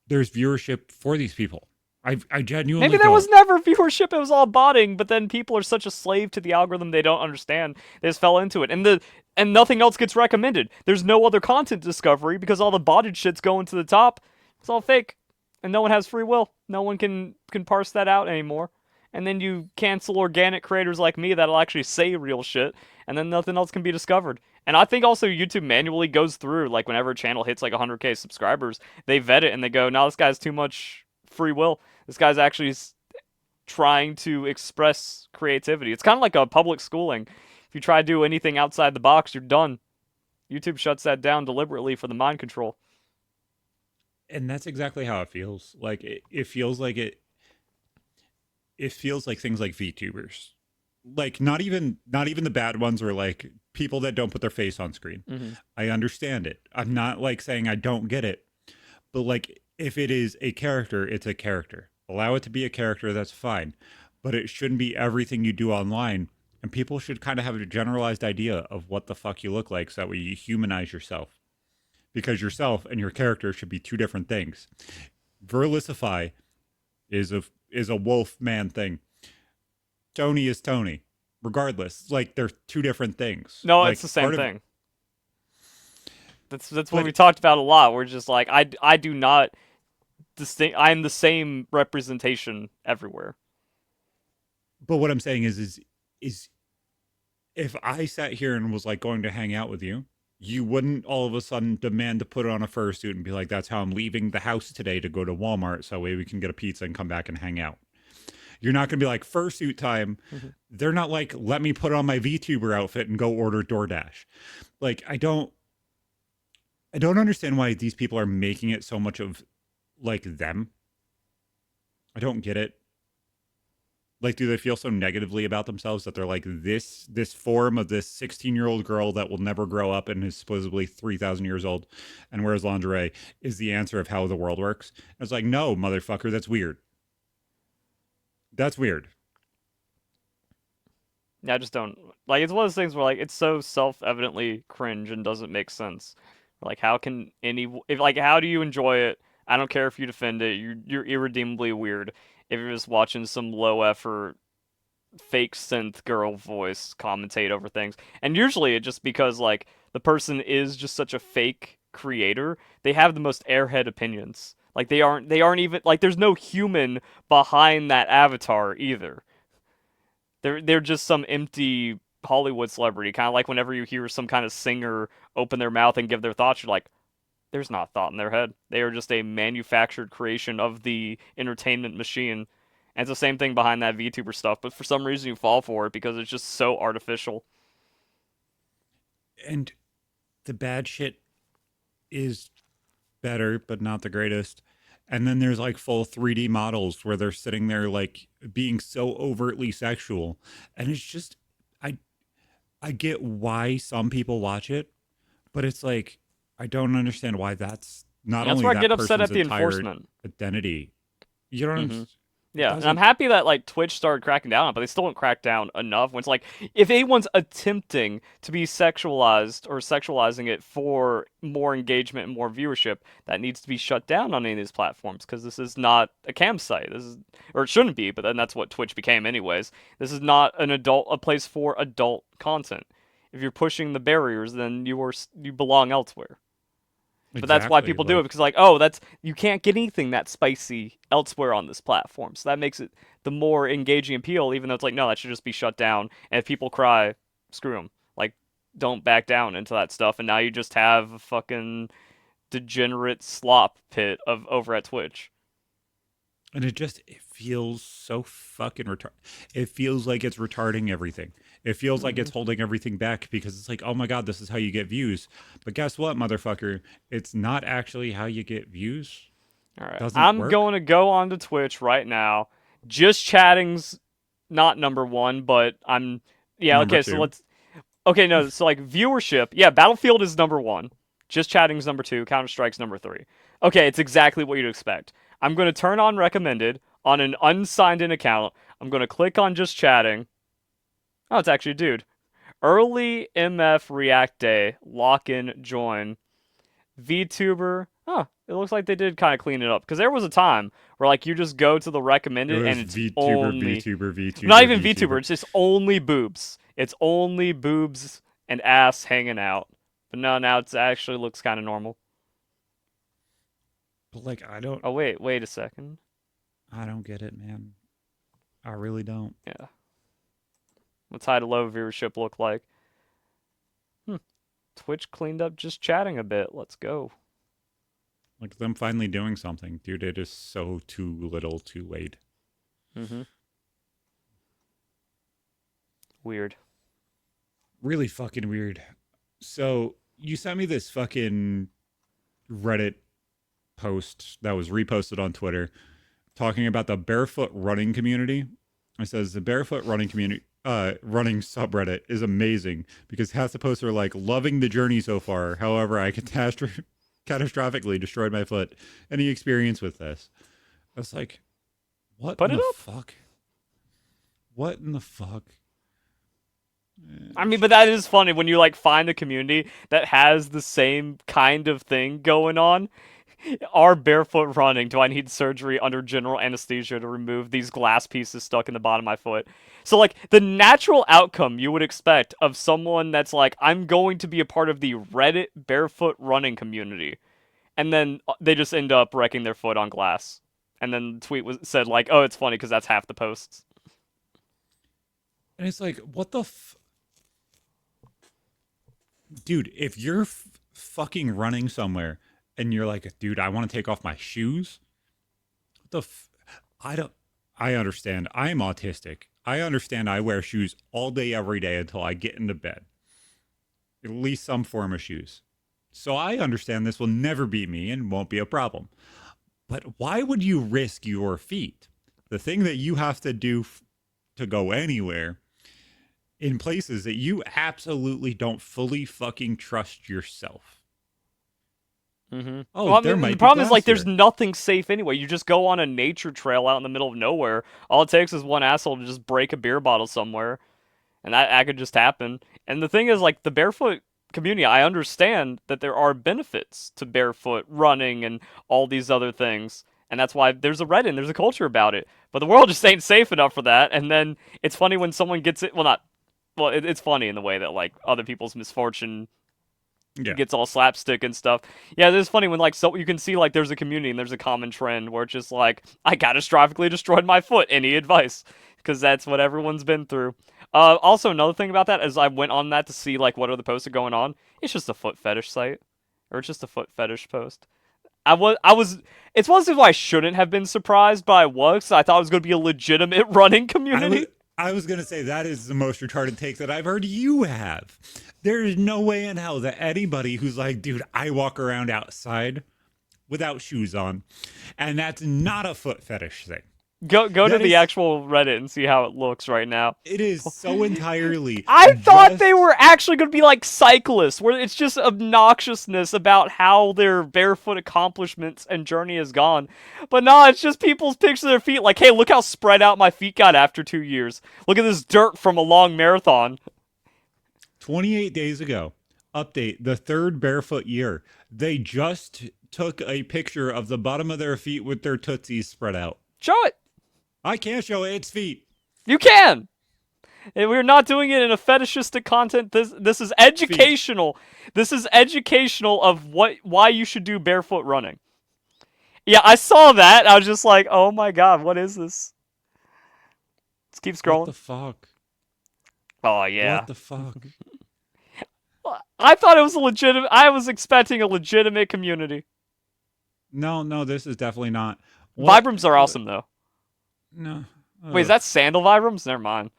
A: there's viewership for these people. I
B: Maybe
A: genuinely
B: there was
A: don't.
B: never viewership, it was all botting, but then people are such a slave to the algorithm they don't understand. They just fell into it. And nothing else gets recommended. There's no other content discovery because all the botted shit's going to the top. It's all fake. And no one has free will. No one can parse that out anymore. And then you cancel organic creators like me that'll actually say real shit, and then nothing else can be discovered. And I think also YouTube manually goes through, like, whenever a channel hits like 100K subscribers, they vet it and they go, "No, this guy's too much free will. This guy's actually trying to express creativity." It's kind of like a public schooling. If you try to do anything outside the box, you're done. YouTube shuts that down deliberately for the mind control.
A: And that's exactly how it feels. Like it feels like it feels like things like VTubers. Like not even the bad ones or like people that don't put their face on screen.
B: Mm-hmm.
A: I understand it. I'm not like saying I don't get it. But like if it is a character, it's a character. Allow it to be a character, that's fine. But it shouldn't be everything you do online. And people should kind of have a generalized idea of what the fuck you look like so that way you humanize yourself. Because yourself and your character should be two different things. Verlicify is a wolf man thing. Tony is Tony. Regardless. Like they're two different things.
B: No, it's
A: Like
B: the same
A: part of
B: thing. That's what we
A: but
B: talked about a lot. We're just like, I do not distinct. I'm the same representation everywhere.
A: but what I'm saying is if I sat here and was like going to hang out with you, you wouldn't all of a sudden demand to put on a fursuit and be like, that's how I'm leaving the house today to go to Walmart so that way we can get a pizza and come back and hang out. You're not going to be like, fursuit time.
B: Mhm.
A: They're not like, let me put on my VTuber outfit and go order DoorDash. Like, I don't, I don't understand why these people are making it so much of like them. I don't get it. Like, do they feel so negatively about themselves that they're like this form of this 16-year-old girl that will never grow up and is supposedly 3,000 years old and wears lingerie is the answer of how the world works? And it's like, no, motherfucker, that's weird. That's weird.
B: Yeah, I just don't like. It's one of those things where like it's so self-evidently cringe and doesn't make sense. Like, how can if like how do you enjoy it? I don't care if you defend it. You're irredeemably weird if you're just watching some low effort fake synth girl voice commentate over things. And usually it just because like the person is just such a fake creator, they have the most airhead opinions. Like they aren't even like there's no human behind that avatar either. They're just some empty Hollywood celebrity, kind of like whenever you hear some kind of singer open their mouth and give their thoughts, you're like, there's not thought in their head. They are just a manufactured creation of the entertainment machine. And it's the same thing behind that VTuber stuff, but for some reason you fall for it because it's just so artificial.
A: And the bad shit is better, but not the greatest. And then there's like full 3D models where they're sitting there like being so overtly sexual. And it's just I I get why some people watch it, but it's like I don't understand why that's not
B: And that's
A: only
B: where I get
A: that
B: upset
A: person's
B: at the
A: entire
B: enforcement.
A: identity. You don't
B: hmm
A: it
B: Yeah, and I'm
A: doesn't
B: happy that like Twitch started cracking down on it, but they still don't crack down enough. When it's like if anyone's attempting to be sexualized or sexualizing it for more engagement and more viewership, that needs to be shut down on any of these platforms because this is not a cam site. This is, or it shouldn't be, but then that's what Twitch became anyways. This is not a place for adult content. If you're pushing the barriers, then you belong elsewhere. But that's why
A: exactly
B: people do it
A: like
B: because like, oh, that's you can't get anything that spicy elsewhere on this platform. So that makes it the more engaging appeal, even though it's like, no, that should just be shut down. And if people cry, screw them. Like, don't back down into that stuff. And now you just have a fucking degenerate slop pit of over at Twitch.
A: and it feels so fucking retard. It feels like it's retarding everything. It feels like
B: hmm
A: it's holding everything back because it's like, oh my god, this is how you get views. But guess what, motherfucker? It's not actually how you get views.
B: All right,
A: Doesn't
B: I'm
A: work.
B: going to go onto Twitch right now. Just chatting's not number one, but I'm yeah.
A: Number
B: Okay, so
A: two.
B: let's Okay, no, so like viewership, yeah, Battlefield is number one. Just Chatting's number two. Counter Strike's number three. Okay, it's exactly what you'd expect. I'm gonna turn on recommended on an unsigned in account. I'm gonna click on just chatting. Oh, it's actually a dude. Early MF React Day. Lock in join. VTuber. Huh. It looks like they did kind of clean it up. Because there was a time where like you just go to the
A: It
B: recommended and
A: was
B: it's
A: VTuber,
B: only
A: VTuber,
B: not
A: VTuber,
B: even VTuber.
A: VTuber.
B: It's just only boobs. It's only boobs and ass hanging out. But no, now it actually looks kind of normal.
A: But like,
B: Oh wait a second.
A: I don't get it, man. I really don't.
B: Yeah, what's high to low viewership look like? Hmm. Twitch cleaned up just chatting a bit. Let's go.
A: Like them finally doing something, dude. It is so too little, too late.
B: Mm-hmm. Weird.
A: Really fucking weird. So you sent me this fucking Reddit post that was reposted on Twitter talking about the barefoot running community. It says the barefoot running community running subreddit is amazing because half the posts are like loving the journey so far. However, I catastrophically destroyed my foot. Any experience with this? I was like, what
B: Put
A: in
B: it
A: the
B: up.
A: fuck? What in the fuck?
B: I mean, but that is funny when you like find a community that has the same kind of thing going on. Are barefoot running? Do I need surgery under general anesthesia to remove these glass pieces stuck in the bottom of my foot? So, like, the natural outcome you would expect of someone that's like, I'm going to be a part of the Reddit barefoot running community, and then they just end up wrecking their foot on glass. And then the tweet was said like, "Oh, it's funny because that's half the posts."
A: And it's like, what the dude? If you're fucking running somewhere and you're like, dude, I want to take off my shoes. What the I don't. I understand. I'm autistic. I understand. I wear shoes all day, every day until I get into bed. At least some form of shoes. So I understand this will never be me and won't be a problem. But why would you risk your feet? The thing that you have to do to go anywhere in places that you absolutely don't fully fucking trust yourself.
B: Mm-hmm.
A: Oh,
B: Well, I
A: there
B: mean, the
A: might be
B: problem is like
A: glass
B: there's
A: here.
B: nothing safe anyway. You just go on a nature trail out in the middle of nowhere. All it takes is one asshole to just break a beer bottle somewhere, and that could just happen. And the thing is, like the barefoot community, I understand that there are benefits to barefoot running and all these other things, and that's why there's a Reddit, and there's a culture about it. But the world just ain't safe enough for that. And then it's funny when someone gets it. Well, not well. It's funny in the way that like other people's misfortune
A: Yeah.
B: gets all slapstick and stuff. Yeah, it's funny when like so you can see like there's a community and there's a common trend where it's just like I catastrophically destroyed my foot. Any advice? Because that's what everyone's been through. Also, another thing about that is I went on that to see like what other posts are going on. It's just a foot fetish site, or it's just a foot fetish post. I was. It's one of those why I shouldn't have been surprised, but I was. I thought it was going to be a legitimate running
A: I was
B: community.
A: I was gonna say that is the most retarded take that I've heard you have. There is no way in hell that anybody who's like, dude, I walk around outside without shoes on, and that's not a foot fetish thing.
B: Go to
A: That
B: the
A: is,
B: actual Reddit and see how it looks right now.
A: it is so entirely
B: I thought they
A: just
B: were actually going to be like cyclists, where it's just obnoxiousness about how their barefoot accomplishments and journey has gone. But no, it's just people's pictures of their feet. Like, hey, look how spread out my feet got after 2 years. Look at this dirt from a long marathon.
A: 28 days ago. Update the third barefoot year. They just took a picture of the bottom of their feet with their tootsies spread out.
B: Show it.
A: I can't show it. It's feet.
B: You can. And we're not doing it in a fetishistic content. This is
A: Feet.
B: educational. This is educational of why you should do barefoot running. Yeah, I saw that. I was just like, oh my god, what is this? Let's keep
A: What
B: scrolling.
A: the fuck?
B: Oh yeah.
A: What the fuck?
B: I thought it was a legitimate. I was expecting a legitimate community.
A: No, no, this is definitely not. What?
B: Vibrams are awesome though.
A: No.
B: Wait, is
A: Ugh.
B: that sandal Vibrams? Never mind.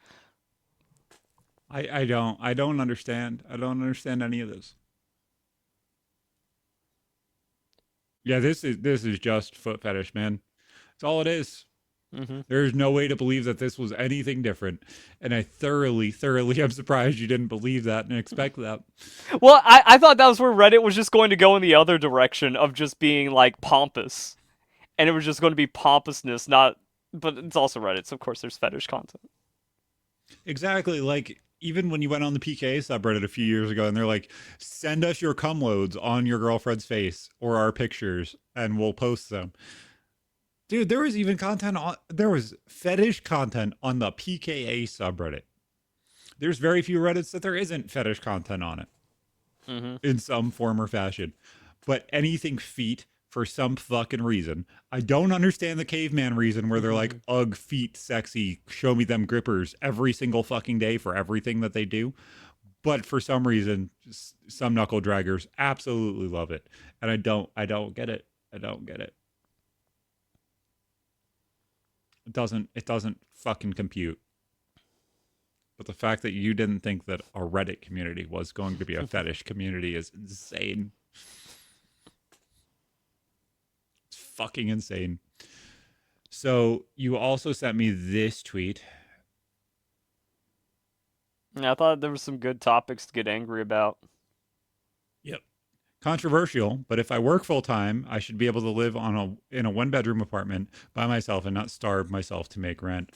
A: I don't understand. I don't understand any of this. Yeah, this is just foot fetish, man. That's all it is.
B: Hmm.
A: There's no way to believe that this was anything different. And I thoroughly, thoroughly am surprised you didn't believe that and expect that.
B: Well, I thought that was where Reddit was just going to go in the other direction of just being like pompous, and it was just going to be pompousness, not. But it's also Reddit, so of course there's fetish content.
A: Exactly. Like, even when you went on the PKA subreddit a few years ago and they're like, send us your cum loads on your girlfriend's face or our pictures and we'll post them. Dude, there was even content on, there was fetish content on the PKA subreddit. There's very few Reddits that there isn't fetish content on it
B: Hmm.
A: in some form or fashion. But anything feet for some fucking reason. I don't understand the caveman reason where they're like, ugh, feet sexy, show me them grippers every single fucking day for everything that they do. But for some reason, some knuckle draggers absolutely love it. And I don't get it. I don't get it. It doesn't fucking compute. But the fact that you didn't think that a Reddit community was going to be a fetish community is insane. It's fucking insane. So you also sent me this tweet.
B: Yeah, I thought there were some good topics to get angry about.
A: Yep. Controversial, but if I work full time, I should be able to live in a one bedroom apartment by myself and not starve myself to make rent.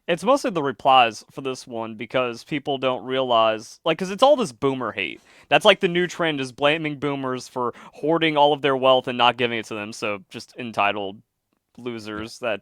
B: It's mostly the replies for this one because people don't realize, like, because it's all this boomer hate. That's like the new trend is blaming boomers for hoarding all of their wealth and not giving it to them. So just entitled losers that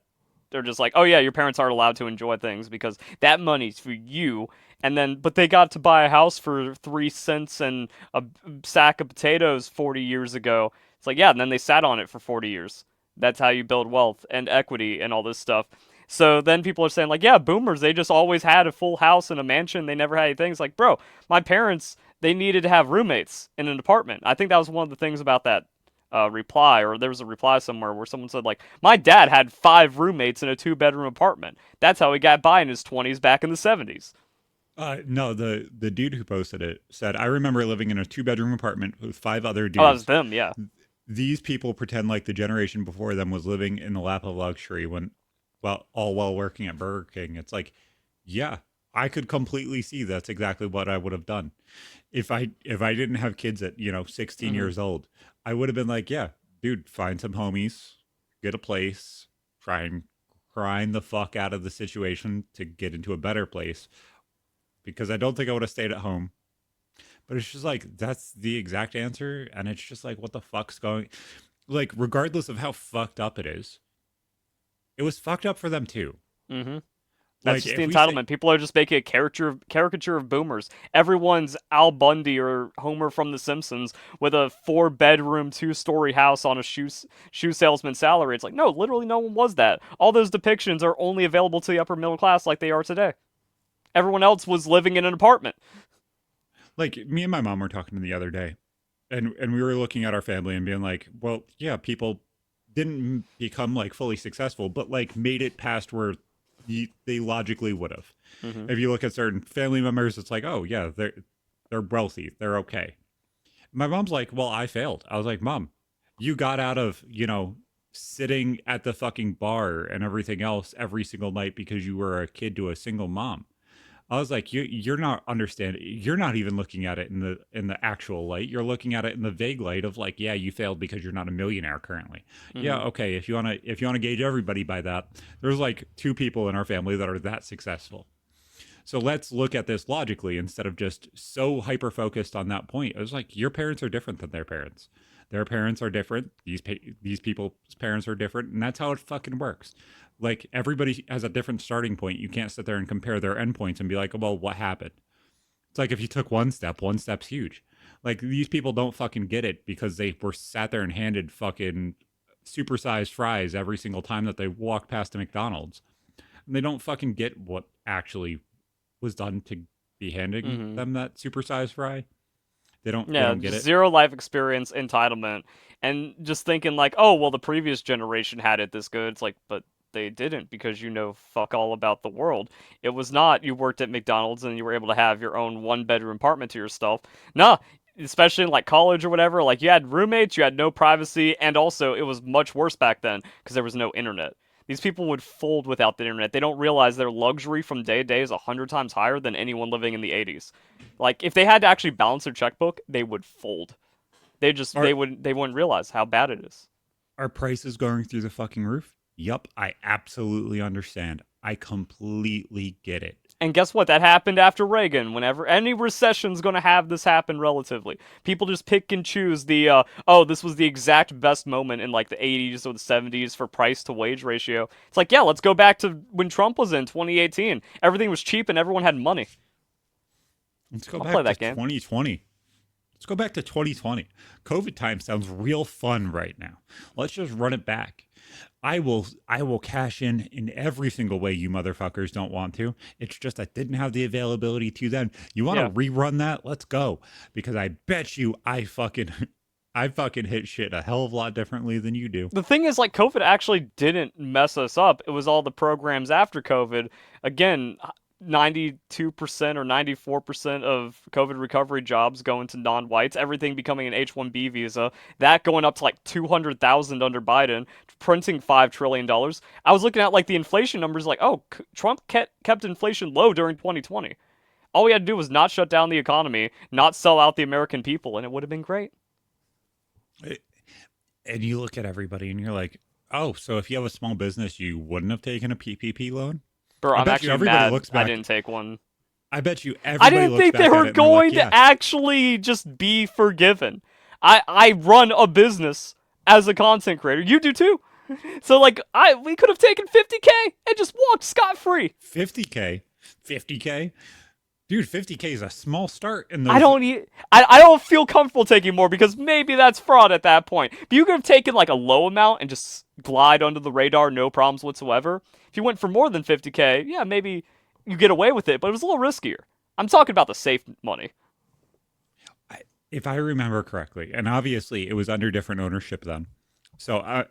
B: they're just like, oh yeah, your parents aren't allowed to enjoy things because that money's for you. And then, but they got to buy a house for 3 cents and a sack of potatoes 40 years ago. It's like, yeah, and then they sat on it for 40 years. That's how you build wealth and equity and all this stuff. So then people are saying, like, yeah, boomers, they just always had a full house and a mansion. They never had anything. It's like, bro, my parents, they needed to have roommates in an apartment. I think that was one of the things about that reply, or there was a reply somewhere where someone said, like, my dad had 5 roommates in a 2-bedroom apartment. That's how he got by in his 20s back in the 70s.
A: No, the dude who posted it said, "I remember living in a two-bedroom apartment with five other
B: Oh, that was
A: dudes.
B: them, yeah.
A: These people pretend like the generation before them was living in the lap of luxury when, well, all while working at Burger King." It's like, yeah, I could completely see that's exactly what I would have done if I didn't have kids at 16
B: Hmm.
A: years old. I would have been like, yeah, dude, find some homies, get a place, try and grind the fuck out of the situation to get into a better place because I don't think I would have stayed at home. But it's just like that's the exact answer, and it's just like what the fuck's going, like, regardless of how fucked up it is, it was fucked up for them too.
B: Hmm. That's
A: Like
B: just the
A: if we say,
B: entitlement. People are just making a caricature of boomers. Everyone's Al Bundy or Homer from The Simpsons with a 4-bedroom, 2-story house on a shoe salesman salary. It's like, no, literally no one was that. All those depictions are only available to the upper middle class like they are today. Everyone else was living in an apartment.
A: like, me and my mom were talking the other day, and we were looking at our family and being like, well, yeah, people didn't become like fully successful, but like made it past where they logically would have.
B: Hmm.
A: If you look at certain family members, it's like, oh yeah, they're wealthy, they're okay. My mom's like, well, I failed. I was like, Mom, you got out of, sitting at the fucking bar and everything else every single night because you were a kid to a single mom. I was like, you're not understanding. You're not even looking at it in the actual light. You're looking at it in the vague light of like, yeah, you failed because you're not a millionaire currently. Yeah,
B: Hmm.
A: okay. If you wanna gauge everybody by that, there's like two people in our family that are that successful. So let's look at this logically instead of just so hyper focused on that point. It was like your parents are different than their parents. Their parents are different. These people's parents are different, and that's how it fucking works. Like everybody has a different starting point. You can't sit there and compare their endpoints and be like, "Well, what happened?" It's like if you took one step's huge. Like these people don't fucking get it because they were sat there and handed fucking supersized fries every single time that they walk past a McDonald's. And they don't fucking get what actually was done to be handing
B: Hmm.
A: them that supersized fry. They
B: Yeah,
A: don't get
B: just
A: it.
B: zero life experience, entitlement, and just thinking like, oh, well, the previous generation had it this good. It's like, but they didn't because you know fuck all about the world. It was not you worked at McDonald's and you were able to have your own 1-bedroom apartment to yourself. Nah, especially in like college or whatever, like you had roommates, you had no privacy, and also it was much worse back then because there was no internet. These people would fold without the internet. They don't realize their luxury from day to day is 100 times higher than anyone living in the 80s. Like if they had to actually balance their checkbook, they would fold.
A: Are
B: They wouldn't realize how bad it is.
A: are prices going through the fucking roof? Yup, I absolutely understand. I completely get it.
B: And guess what? That happened after Reagan. Whenever any recession's going to have this happen relatively, people just pick and choose the oh, this was the exact best moment in like the 80s or the 70s for price to wage ratio. It's like, yeah, let's go back to when Trump was in 2018. Everything was cheap and everyone had money.
A: Let's go
B: I'll play
A: back to
B: that game.
A: 2020. Let's go back to 2020. COVID time sounds real fun right now. Let's just run it back. I will cash in every single way you motherfuckers don't want to. It's just I didn't have the availability to then. You want to
B: Yeah.
A: rerun that? Let's go. Because I bet you I fucking I fucking hit shit a hell of a lot differently than you do.
B: The thing is, like, COVID actually didn't mess us up. It was all the programs after COVID. Again, 92% or 94% of COVID recovery jobs going to non-whites, everything becoming an H-1B visa, that going up to like 200,000 under Biden, printing $5 trillion. I was looking at like the inflation numbers, like, oh, Trump kept inflation low during 2020. All we had to do was not shut down the economy, not sell out the American people, and it would have been great.
A: And you look at everybody and you're like, oh, so if you have a small business, you wouldn't have taken a PPP loan?
B: Bro,
A: I
B: I'm
A: bet you
B: actually
A: everybody
B: mad
A: looks
B: I
A: back.
B: didn't take one.
A: I bet you
B: I
A: everybody
B: didn't
A: looks
B: think they
A: back at
B: were
A: it and they're like,
B: going to
A: yeah,
B: actually just be forgiven. I run a business as a content creator. You do too. So like we could have taken 50K and just walked scot free.
A: 50K, 50K, dude, 50K is a small start in
B: I
A: those.
B: don't e- I don't feel comfortable taking more because maybe that's fraud at that point. But you could have taken like a low amount and just glide under the radar, no problems whatsoever. If you went for more than 50K, yeah, maybe you get away with it, but it was a little riskier. I'm talking about the safe money.
A: If I remember correctly, and obviously it was under different ownership then. So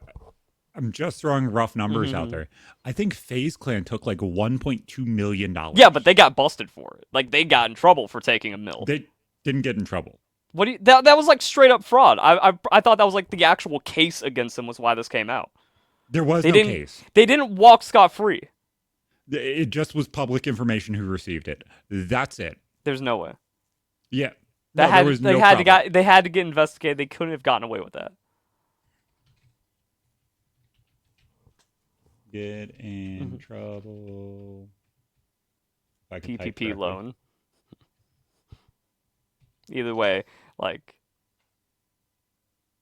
A: I'm just throwing rough numbers out
B: Hmm.
A: there. I think FaZe Clan took like $1.2 million.
B: Yeah, but they got busted for it. Like they got in trouble for taking a mill.
A: They didn't get in trouble.
B: What do you, that was like straight up fraud. I thought that was like the actual case against them was why this came out.
A: There was
B: They
A: no
B: didn't
A: case.
B: they didn't walk scot free.
A: It just was public information who received it. That's it.
B: There's no way.
A: Yeah.
B: That
A: No, there
B: had
A: was
B: they
A: no
B: had to
A: problem.
B: they had to get investigated. They couldn't have gotten away with that.
A: Get in
B: Mhm.
A: trouble. If I could type
B: PPP
A: correctly.
B: loan. Either way, like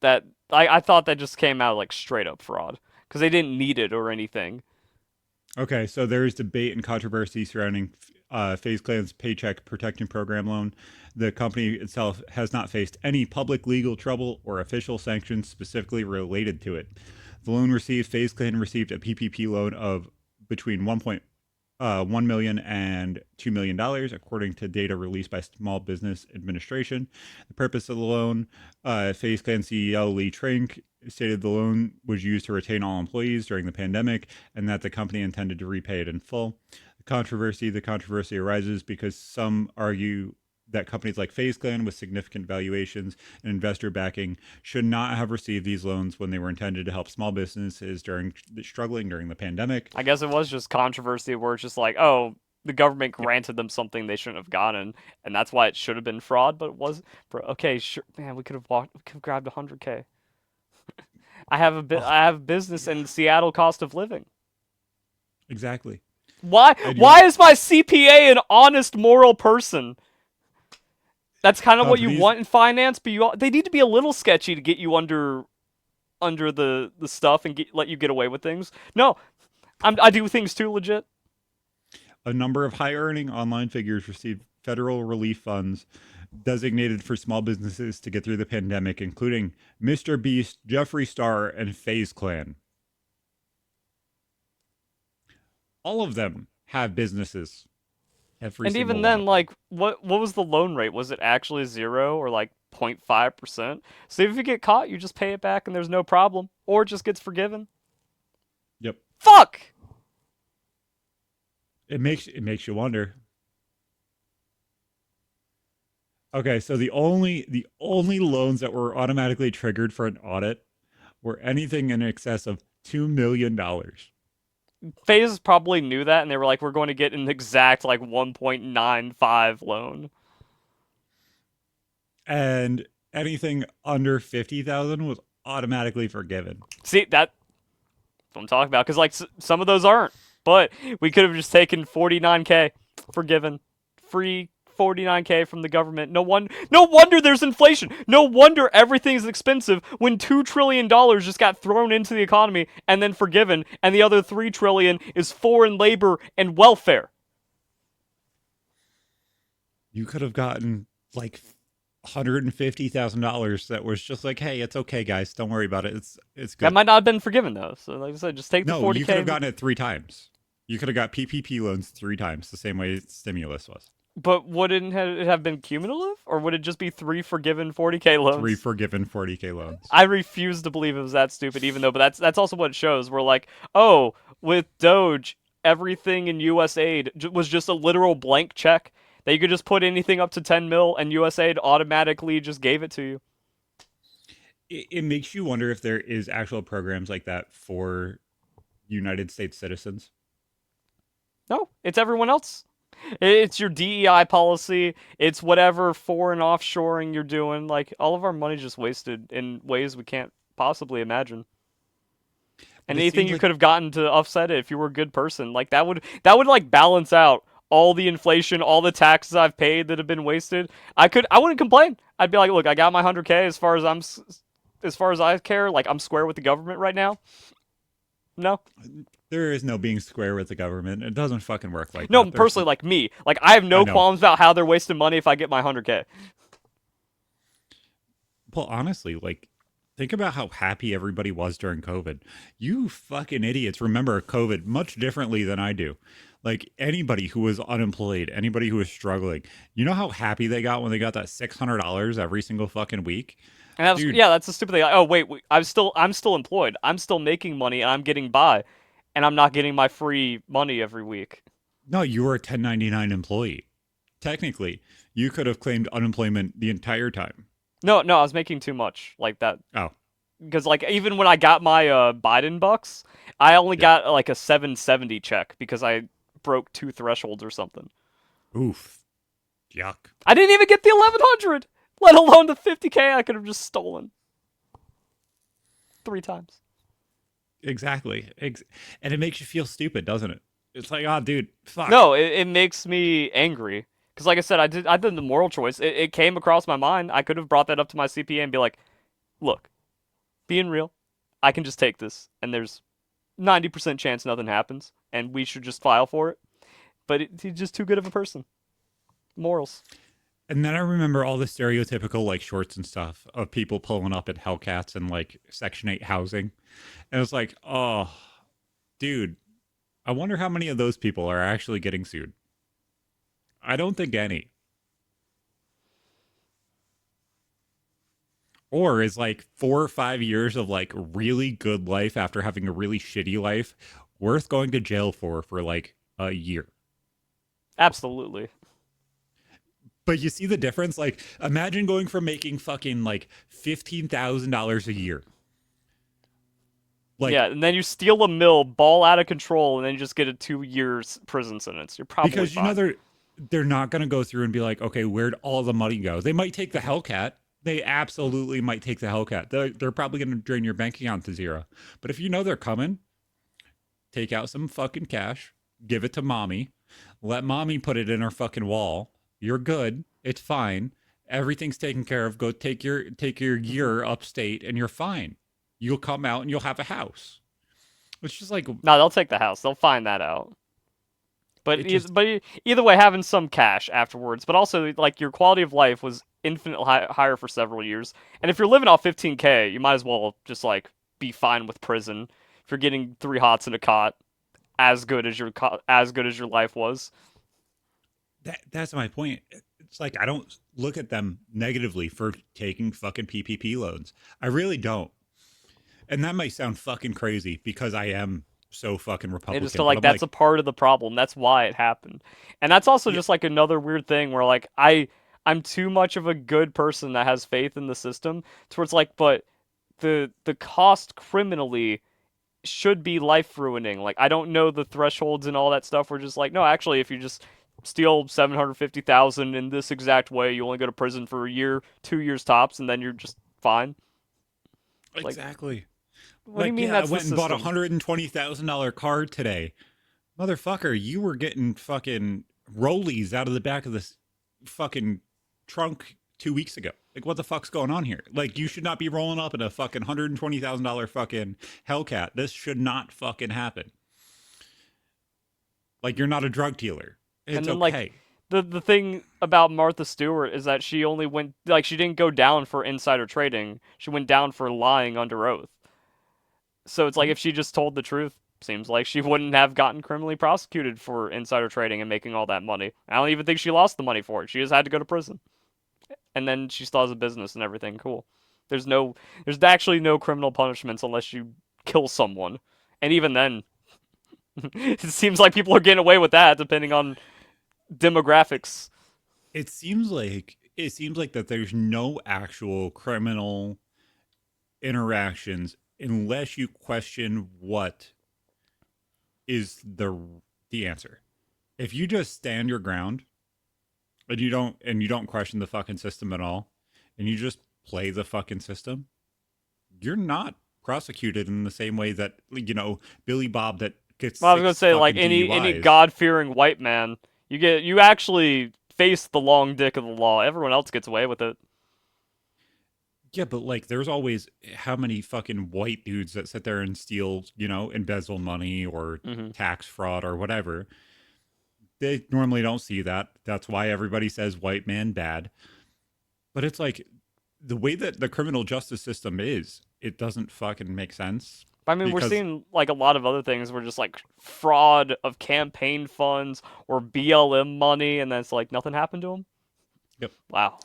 B: that I thought that just came out like straight up fraud because they didn't need it or anything.
A: Okay, so there's debate and controversy surrounding FaZe Clan's Paycheck Protection Program loan. The company itself has not faced any public legal trouble or official sanctions specifically related to it. The loan received, FaZe Clan received a PPP loan of between 1 million and $2 million, according to data released by Small Business Administration. The purpose of the loan, FaZe Clan CEO Lee Trink stated the loan was used to retain all employees during the pandemic and that the company intended to repay it in full. The controversy arises because some argue that companies like FaZe Clan with significant valuations and investor backing should not have received these loans when they were intended to help small businesses struggling during the pandemic.
B: I guess it was just controversy where it's just like, oh, the government granted them something they shouldn't have gotten, and that's why it should have been fraud. But it was, bro. Okay, sure, man. We could have grabbed 100K.
A: Oh,
B: I have business in Seattle cost of living.
A: exactly.
B: Why?
A: And you
B: Why is my CPA an honest, moral person? That's kind of what you
A: companies
B: want in finance, but they need to be a little sketchy to get you under the stuff and let you get away with things. No, I do things too legit.
A: A number of high earning online figures received federal relief funds designated for small businesses to get through the pandemic, including Mr. Beast, Jeffree Star, and FaZe Clan. All of them have businesses. Every
B: And
A: single
B: even
A: one
B: then,
A: of them.
B: like, what was the loan rate? Was it actually 0 or like 0.5%? So if you get caught, you just pay it back and there's no problem, or it just gets forgiven.
A: Yep.
B: Fuck.
A: It makes you wonder. Okay, so the only loans that were automatically triggered for an audit were anything in excess of $2 million.
B: FaZe probably knew that, and they were like, "We're going to get an exact like 1.95 loan."
A: And anything under 50,000 was automatically forgiven.
B: See, that's what I'm talking about. Because like some of those aren't, but we could have just taken 49K, forgiven, free 49K from the government. No wonder there's inflation. No wonder everything's expensive when $2 trillion just got thrown into the economy and then forgiven, and the other $3 trillion is foreign labor and welfare.
A: You could have gotten like $150,000 that was just like, hey, it's okay, guys, don't worry about it. It's
B: That
A: good.
B: might not have been forgiven though. So like I said, just take the
A: No, you could
B: 40K.
A: have gotten it three times. You could have got PPP loans three times, the same way stimulus was.
B: But wouldn't it have been cumulative, or would it just be three forgiven 40K
A: Three
B: loans?
A: forgiven 40K loans.
B: I refuse to believe it was that stupid, even though. But that's also what it shows. We're like, oh, with Doge, everything in U.S. aid was just a literal blank check. That you could just put anything up to 10 mil, and U.S. aid automatically just gave it to you.
A: It makes you wonder if there is actual programs like that for United States citizens.
B: No, it's everyone else. It's your DEI policy. It's whatever foreign offshoring you're doing. Like all of our money's just wasted in ways we can't possibly imagine.
A: But
B: And
A: it
B: anything
A: seems
B: you
A: like
B: could have gotten to offset it if you were a good person, like that would like balance out all the inflation, all the taxes I've paid that have been wasted. I wouldn't complain. I'd be like, look, I got my 100K as far as I care. Like I'm square with the government right now. No,
A: there is no being square with the government. It doesn't fucking work like
B: no,
A: that.
B: personally, like me, like I have
A: I
B: no
A: know.
B: qualms about how they're wasting money if I get my 100K.
A: Well, honestly, like, think about how happy everybody was during COVID. You fucking idiots remember COVID much differently than I do. Like, anybody who was unemployed, anybody who was struggling, you know how happy they got when they got that $600 every single fucking week?
B: And that's
A: Dude,
B: yeah, that's the stupid thing. Like, oh wait, I'm still employed. I'm still making money and I'm getting by, and I'm not getting my free money every week.
A: no, you were a 1099 employee. Technically, you could have claimed unemployment the entire time.
B: No, no, I was making too much like that
A: Oh,
B: because like even when I got my Biden bucks, I only
A: yeah.
B: got like a 770 check because I broke two thresholds or something.
A: Oof. Yuck.
B: I didn't even get the 1100, let alone the 50K I could have just stolen 3 times.
A: Exactly. And it makes you feel stupid, doesn't it? It's like, oh, dude, fuck.
B: No, it makes me angry because like I did the moral choice. It came across my mind. I could have brought that up to my CPA and be like, look, being real, I can just take this, and there's 90% chance nothing happens, and we should just file for it. But he's just too good of a person. Morals.
A: And then I remember all the stereotypical like shorts and stuff of people pulling up at Hellcats and like Section 8 housing. And it's like, oh, dude, I wonder how many of those people are actually getting sued. I don't think any. Or is like 4 or 5 years of like really good life after having a really shitty life worth going to jail for like a year?
B: Absolutely.
A: But you see the difference? Like, imagine going from making fucking like $15,000 a year. Like,
B: Yeah, and then you steal a mill, ball out of control, and then you just get a 2 years prison sentence. You're probably
A: because you know
B: fine.
A: they're not going to go through and be like, okay, where'd all the money go? They might take the Hellcat. They absolutely might take the Hellcat. They're probably going to drain your bank account to zero. But if you know they're coming, take out some fucking cash, give it to mommy, let mommy put it in her fucking wall. You're good. It's fine. Everything's taken care of. Go take your year upstate and you're fine. You'll come out and you'll have a house. It's just like
B: No, they'll take the house. They'll find that out. But
A: it just
B: either way, having some cash afterwards, but also like your quality of life was infinitely higher for several years. And if you're living off 15K, you might as well just like be fine with prison. If you're getting three hots in a cot, as good as your life was.
A: that's my point. It's like I don't look at them negatively for taking fucking PPP loans. I really don't. And that might sound fucking crazy because I am so fucking
B: It just
A: Republican,
B: feel
A: but
B: like
A: I'm
B: that's
A: like,
B: a part of the problem. That's why it happened. And that's also
A: yeah,
B: just like another weird thing where like I'm too much of a good person that has faith in the system towards like but the cost criminally should be life ruining. Like I don't know the thresholds and all that stuff. We're just like no, actually if you just steal 750,000 in this exact way, you only go to prison for a year, 2 years tops and then you're just fine. Like
A: exactly.
B: what do you
A: Like,
B: mean
A: yeah, I
B: that's the
A: went and bought a
B: system?
A: $120,000 car today. Motherfucker, you were getting fucking rollies out of the back of this fucking trunk 2 weeks ago. Like, what the fuck's going on here? Like, you should not be rolling up in a fucking $120,000 fucking Hellcat. This should not fucking happen. Like, you're not a drug dealer.
B: And
A: It's
B: then like
A: okay.
B: the thing about Martha Stewart is that she only went like she didn't go down for insider trading. She went down for lying under oath. So it's like if she just told the truth, seems like she wouldn't have gotten criminally prosecuted for insider trading and making all that money. I don't even think she lost the money for it. She just had to go to prison. And then she still has a business and everything. Cool. There's actually no criminal punishments unless you kill someone. And even then, it seems like people are getting away with that depending on demographics.
A: It seems like that there's no actual criminal interactions unless you question what is the answer. If you just stand your ground and you don't question the fucking system at all, and you just play the fucking system, you're not prosecuted in the same way that Billy Bob that gets
B: Well, I was gonna
A: six
B: say like
A: fucking
B: any
A: DUIs.
B: God fearing white man, you actually face the long dick of the law. Everyone else gets away with it.
A: Yeah, but like there's always how many fucking white dudes that sit there and steal, embezzle money or
B: Hmm.
A: tax fraud or whatever. They normally don't see that. That's why everybody says white man bad. But it's like the way that the criminal justice system is, it doesn't fucking make sense
B: I mean, we're
A: because
B: seeing like a lot of other things where just like fraud of campaign funds or BLM money, and then it's like nothing happened to them.
A: yep.
B: Wow.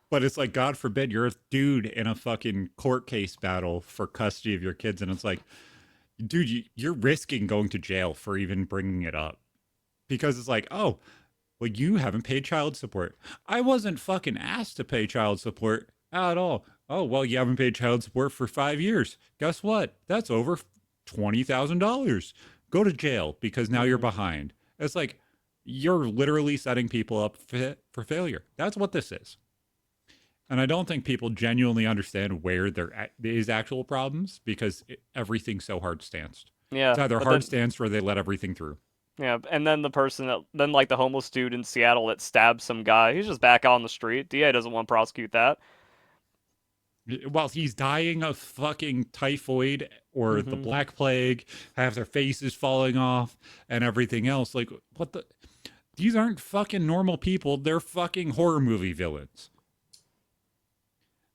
A: But it's like, God forbid, you're a dude in a fucking court case battle for custody of your kids, and it's like, dude, you're risking going to jail for even bringing it up because it's like, oh, well, you haven't paid child support. I wasn't fucking asked to pay child support at all. Oh, well, you haven't paid child support for 5 years. Guess what? That's over $20,000. Go to jail because now you're
B: Mm.
A: behind. It's like you're literally setting people up for failure. That's what this is. And I don't think people genuinely understand where there is actual problems because everything's so hard stanced. It's
B: Yeah,
A: either
B: but
A: hard
B: then
A: stanced or they let everything through.
B: yeah, and then the person that then like the homeless dude in Seattle that stabbed some guy, he's just back out on the street. DA doesn't want to prosecute that.
A: While he's dying of fucking typhoid or the
B: Hmm.
A: Black Plague, have their faces falling off and everything else. Like, what the? These aren't fucking normal people. They're fucking horror movie villains.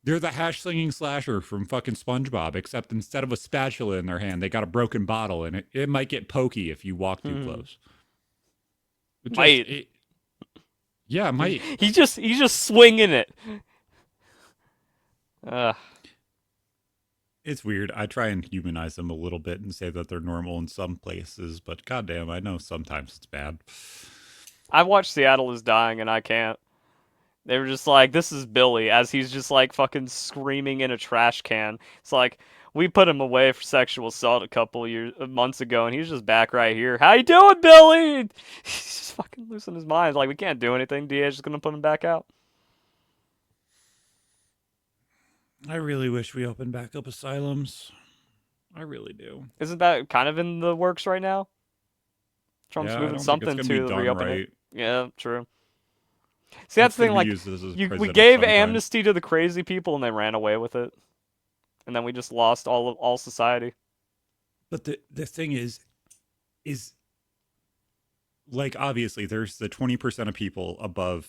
A: They're the hash slinging slasher from fucking SpongeBob, except instead of a spatula in their hand, they got a broken bottle, and it might get pokey if you walk too
B: Hmm.
A: close. It just,
B: Might
A: yeah, it might.
B: he's just swinging it. Uh,
A: It's weird. I try and humanize them a little bit and say that they're normal in some places, but goddamn, I know sometimes it's bad.
B: I watched Seattle is Dying and I can't. They were just like, this is Billy, as he's just like fucking screaming in a trash can. It's like, we put him away for sexual assault a couple months ago, and he's just back right here. How you doing, Billy? He's just fucking losing his mind. Like, we can't do anything. DA's just gonna put him back out.
A: I really wish we opened back up asylums. I really do.
B: Isn't that kind of in the works right now? Trump's
A: Yeah, I
B: moving
A: don't think it's
B: something
A: going to be
B: to
A: done
B: reopen it.
A: right.
B: Yeah, true. See, that's
A: It's
B: the
A: going
B: thing.
A: to be
B: Like,
A: used as a
B: we
A: prison of
B: gave
A: some kind.
B: amnesty to the crazy people, and they ran away with it, and then we just lost all society.
A: But the thing is like obviously there's the 20% of people above,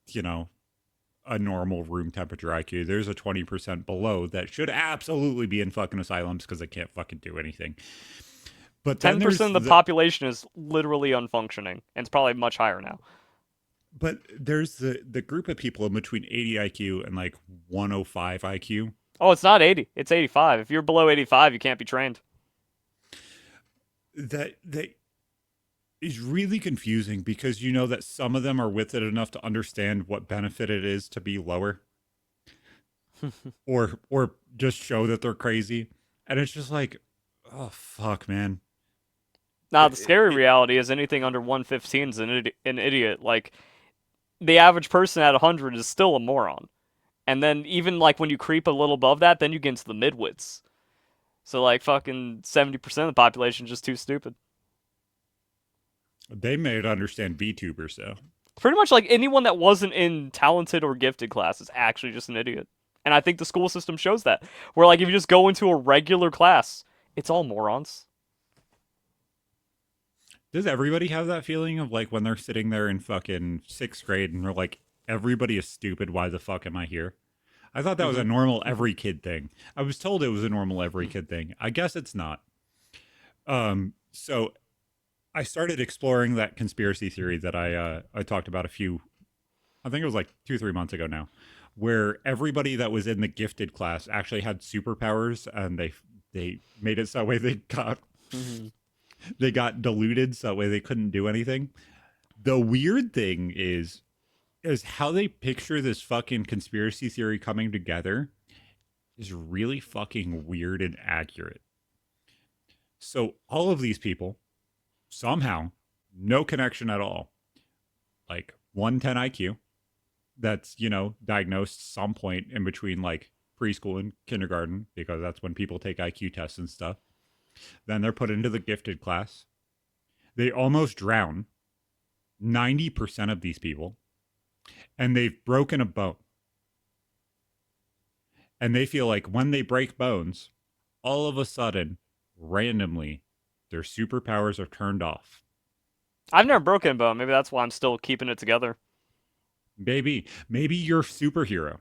A: you know, a normal room temperature IQ. There's a 20% below that should absolutely be in fucking asylums because they can't fucking do anything. But then there's
B: 10% of the population is literally unfunctioning, and it's probably much higher now.
A: the group of people in between 80 IQ and like 105 IQ
B: Oh, it's not 80. It's 85. If you're below 85, you can't be trained.
A: that is really confusing because you know that some of them are with it enough to understand what benefit it is to be lower or just show that they're crazy. And it's just like, oh fuck, man.
B: Now, the
A: It,
B: scary
A: it,
B: reality is anything under 115 is an idiot. Like, the average person at 100 is still a moron. And then even like when you creep a little above that, then you get into the midwits. So like fucking 70% of the population is just too stupid.
A: they may understand VTubers though.
B: Pretty much like anyone that wasn't in talented or gifted class is actually just an idiot. And I think the school system shows that. Where like if you just go into a regular class, it's all morons.
A: Does everybody have that feeling of like when they're sitting there in fucking sixth grade and they're like, everybody is stupid. Why the fuck am I here? I thought that was a
B: Mm-hmm.
A: normal every kid thing. I was told it was a normal every kid thing. I guess it's not. So I started exploring that conspiracy theory that I talked about I think it was like 2 3 months ago now, where everybody that was in the gifted class actually had superpowers, and they made it so that way
B: Mm-hmm.
A: they got diluted so that way they couldn't do anything. The weird thing is how they picture this fucking conspiracy theory coming together is really fucking weird and accurate. So all of these people somehow no connection at all, like 110 IQ, that's, you know, diagnosed some point in between like preschool and kindergarten because that's when people take IQ tests and stuff. Then they're put into the gifted class. They almost drown, 90% of these people, and they've broken a bone. And they feel like when they break bones, all of a sudden, randomly, their superpowers are turned off.
B: I've never broken a bone. Maybe that's why I'm still keeping it together.
A: Maybe you're a superhero.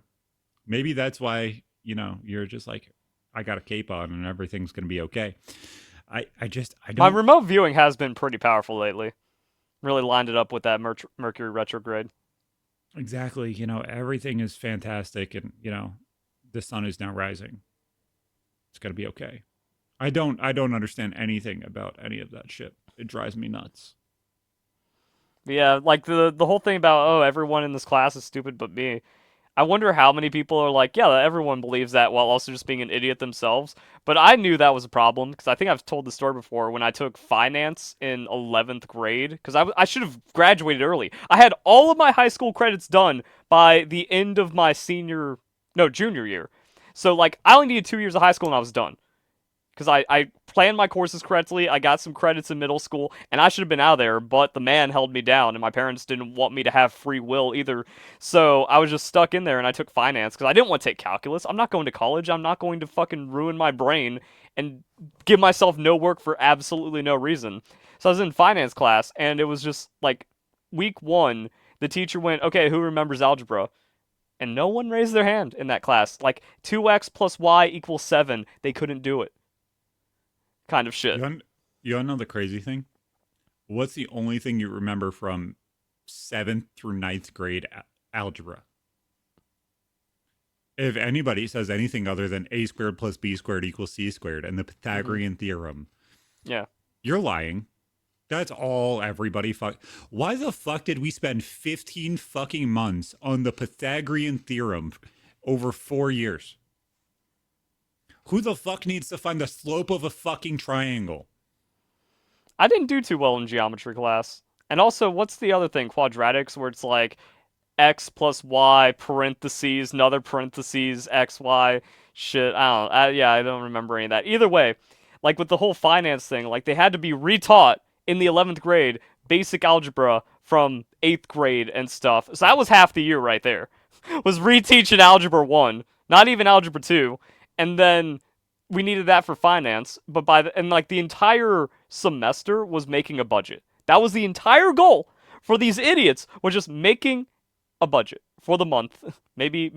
A: Maybe that's why, you know, you're just like, I got a cape on and everything's going to be okay. I
B: My
A: don't.
B: remote viewing has been pretty powerful lately. Really lined it up with that Mercury retrograde.
A: Exactly. Everything is fantastic, and the sun is now rising. It's gonna be okay. I don't understand anything about any of that shit. It drives me nuts.
B: Yeah, like the whole thing about, oh, everyone in this class is stupid but me. I wonder how many people are like, yeah, everyone believes that while also just being an idiot themselves. But I knew that was a problem because I think I've told the story before when I took finance in 11th grade because I should have graduated early. I had all of my high school credits done by the end of my no, junior year. So, like, I only needed 2 years of high school and I was done because I planned my courses correctly. I got some credits in middle school, and I should have been out of there, but the man held me down, and my parents didn't want me to have free will either. So I was just stuck in there, and I took finance because I didn't want to take calculus. I'm not going to college. I'm not going to fucking ruin my brain and give myself no work for absolutely no reason. So I was in finance class, and it was just like week one. The teacher went, "Okay, who remembers algebra?" And no one raised their hand in that class. Like 2x plus y equals 7. They couldn't do it. Kind of shit.
A: You un- you wanna know the crazy thing? What's the only thing you remember from seventh through ninth grade algebra? If anybody says anything other than a squared plus b squared equals c squared and the
B: Hmm.
A: Pythagorean theorem,
B: Yeah.
A: you're lying. That's all everybody fuck. Why the fuck did we spend 15 fucking months on the Pythagorean theorem over 4 years? Who the fuck needs to find the slope of a fucking triangle?
B: I didn't do too well in geometry class. And also, what's the other thing? Quadratics, where it's like x plus y parentheses, another parentheses, x, y. Shit, I don't. Yeah, I don't remember any of that. Either way, like with the whole finance thing, like they had to be retaught in the 11th grade basic algebra from 8th grade and stuff. So that was half the year right there. Was reteaching algebra 1, not even algebra 2, and then we needed that for finance, but and like the entire semester was making a budget. That was the entire goal for these idiots, was just making a budget for the month, maybe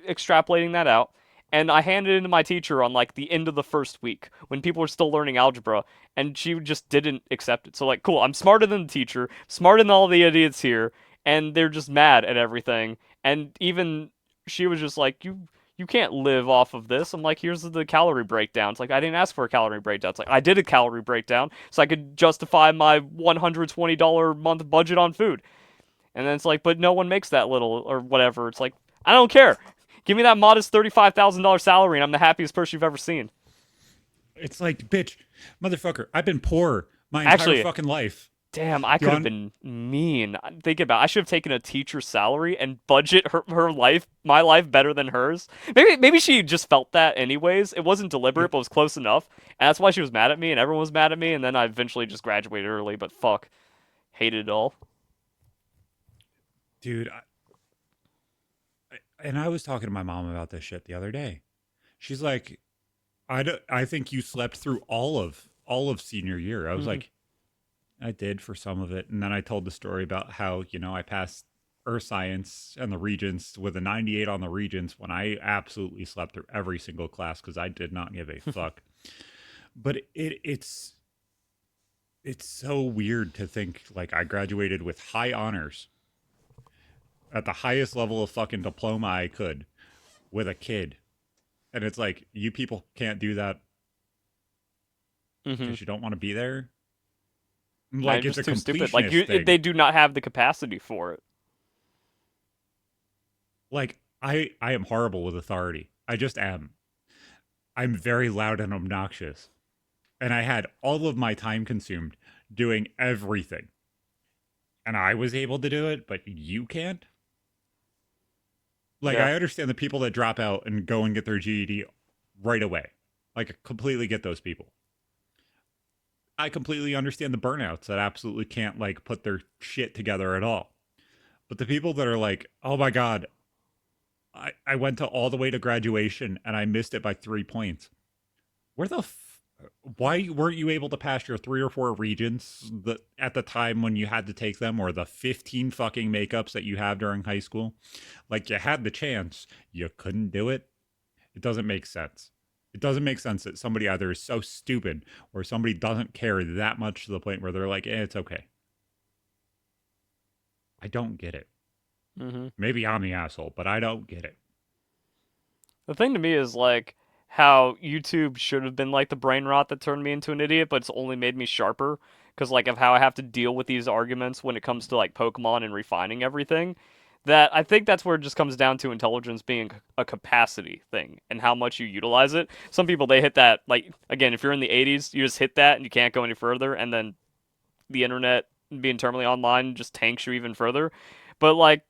B: extrapolating that out. And I handed it to my teacher on like the end of the first week when people were still learning algebra, and she just didn't accept it. So like, cool, I'm smarter than the teacher, smarter than all the idiots here, and they're just mad at everything. And even she was just like, you can't live off of this. I'm like, here's the calorie breakdown. It's like, I didn't ask for a calorie breakdown. It's like, I did a calorie breakdown so I could justify my $120 month budget on food. And then it's like, but no one makes that little or whatever. It's like, I don't care. Give me that modest $35,000 salary, and I'm the happiest person you've ever seen.
A: It's like, bitch, motherfucker, I've been poor my entire
B: Actually,
A: fucking life.
B: damn, I
A: You
B: could have
A: on?
B: been mean. Think about it. I should have taken a teacher's salary and budget her life, my life, better than hers. Maybe she just felt that anyways. It wasn't deliberate, but it was close enough. And that's why she was mad at me, and everyone was mad at me. And then I eventually just graduated early. But fuck, hated it all.
A: Dude, and I was talking to my mom about this shit the other day. She's like, I think you slept through all of senior year. I was
B: Hmm.
A: like, I did for some of it. And then I told the story about how, I passed earth science and the regents with a 98 on the regents when I absolutely slept through every single class because I did not give a fuck. But it's so weird to think like I graduated with high honors at the highest level of fucking diploma I could with a kid. And it's like, you people can't do that
B: Hmm.
A: because you don't want to be there.
B: Now you're
A: Like, it's
B: just
A: a
B: too stupid. Like
A: completionist
B: they
A: thing.
B: do not have the capacity for it.
A: Like, I am horrible with authority. I just am. I'm very loud and obnoxious. And I had all of my time consumed doing everything. And I was able to do it, but you can't? Like,
B: Yeah.
A: I understand the people that drop out and go and get their GED right away. Like, I completely get those people. I completely understand the burnouts that absolutely can't, like, put their shit together at all. But the people that are like, oh my God, I went to all the way to graduation and I missed it by 3 points. Where the why weren't you able to pass your 3 or 4 regions at the time when you had to take them, or the 15 fucking makeups that you have during high school? Like, you had the chance, you couldn't do it. It doesn't make sense. It doesn't make sense that somebody either is so stupid or somebody doesn't care that much to the point where they're like, it's okay. I don't get it.
B: Hmm.
A: Maybe I'm the asshole, but I don't get it.
B: The thing to me is like how YouTube should have been like the brain rot that turned me into an idiot, but it's only made me sharper because like of how I have to deal with these arguments when it comes to like Pokemon and refining everything. That I think that's where it just comes down to intelligence being a capacity thing and how much you utilize it. Some people they hit that like again, if you're in the 80s, you just hit that and you can't go any further, and then the internet being terminally online just tanks you even further. But like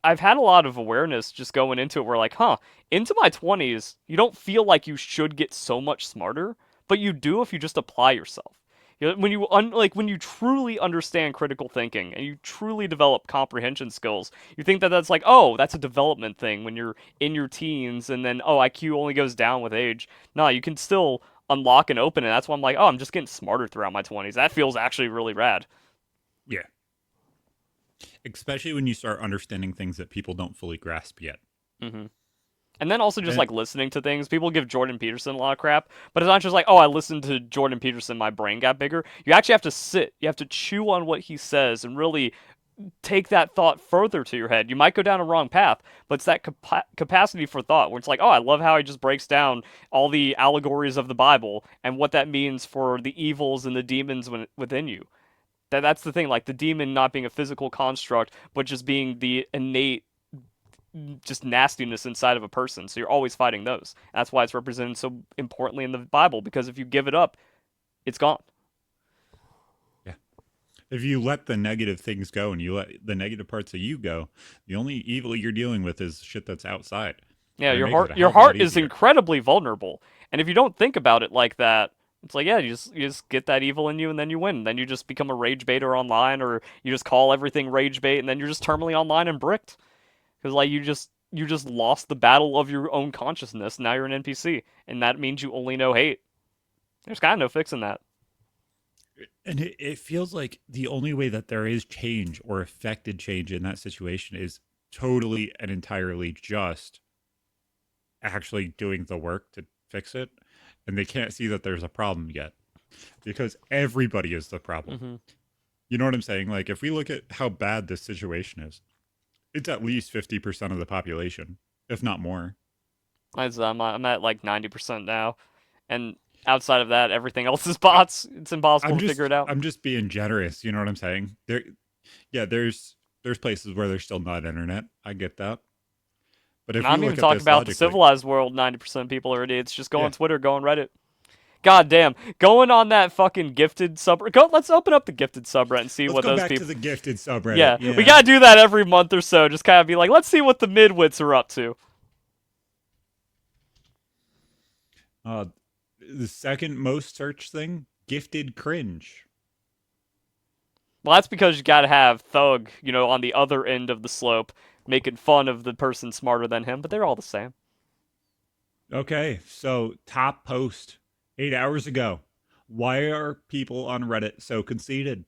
B: I've had a lot of awareness just going into it where like, huh, into my 20s, you don't feel like you should get so much smarter, but you do if you just apply yourself. You know, when you like when you truly understand critical thinking and you truly develop comprehension skills, you think that that's like, oh, that's a development thing when you're in your teens, and then oh, IQ only goes down with age. No, you can still unlock and open, and that's why I'm like, oh, I'm just getting smarter throughout my 20s. That feels actually really rad.
A: Yeah. Especially when you start understanding things that people don't fully grasp yet.
B: Hmm. And then also just
A: And
B: like listening to things. People give Jordan Peterson a lot of crap, but it's not just like, oh, I listened to Jordan Peterson, my brain got bigger. You actually have to sit. You have to chew on what he says and really take that thought further to your head. You might go down a wrong path, but it's that capacity for thought where it's like, oh, I love how he just breaks down all the allegories of the Bible and what that means for the evils and the demons within you. That's the thing, like the demon not being a physical construct, but just being the innate just nastiness inside of a person. So you're always fighting those. That's why it's represented so importantly in the Bible, because if you give it up, it's gone.
A: yeah, if you let the negative things go and you let the negative parts of you go, the only evil you're dealing with is shit that's outside.
B: Yeah,
A: And it
B: your
A: makes it
B: heart
A: a
B: your
A: hell of a lot
B: heart is
A: easier.
B: incredibly vulnerable. And if you don't think about it like that, it's like, yeah, you just get that evil in you and then you win. Then you just become a rage baiter online, or you just call everything rage bait, and then you're just terminally online and bricked. Because like you just lost the battle of your own consciousness. Now you're an NPC, and that means you only know hate. There's kind of no fixing that.
A: And it feels like the only way that there is change or affected change in that situation is totally and entirely just actually doing the work to fix it. And they can't see that there's a problem yet because everybody is the problem.
B: Hmm.
A: You know what I'm saying? Like, if we look at how bad this situation is, it's at least 50% of the population, if not more.
B: I'm at like 90% now, and outside of that, everything else is bots. It's impossible to figure it out.
A: I'm just being generous. You know what I'm saying? Yeah, there's places where there's still not internet. I get that. But
B: And
A: if we
B: I'm even
A: look at
B: talking
A: this
B: about the
A: logically,
B: civilized world. 90% of people are idiots. Just go on
A: yeah,
B: Twitter, go on Reddit. God damn, going on that fucking gifted subreddit. Go, let's open up the gifted subreddit and see
A: let's
B: what
A: go
B: those
A: back to
B: people.
A: the gifted subreddit.
B: Yeah, we
A: Yeah.
B: gotta do that every month or so. Just kind of be like, let's see what the midwits are up to.
A: Uh, the second most searched thing, gifted cringe.
B: Well, that's because you gotta have Thug, on the other end of the slope, making fun of the person smarter than him, but they're all the same.
A: Okay, so top post 8 hours ago. Why are people on Reddit so conceited?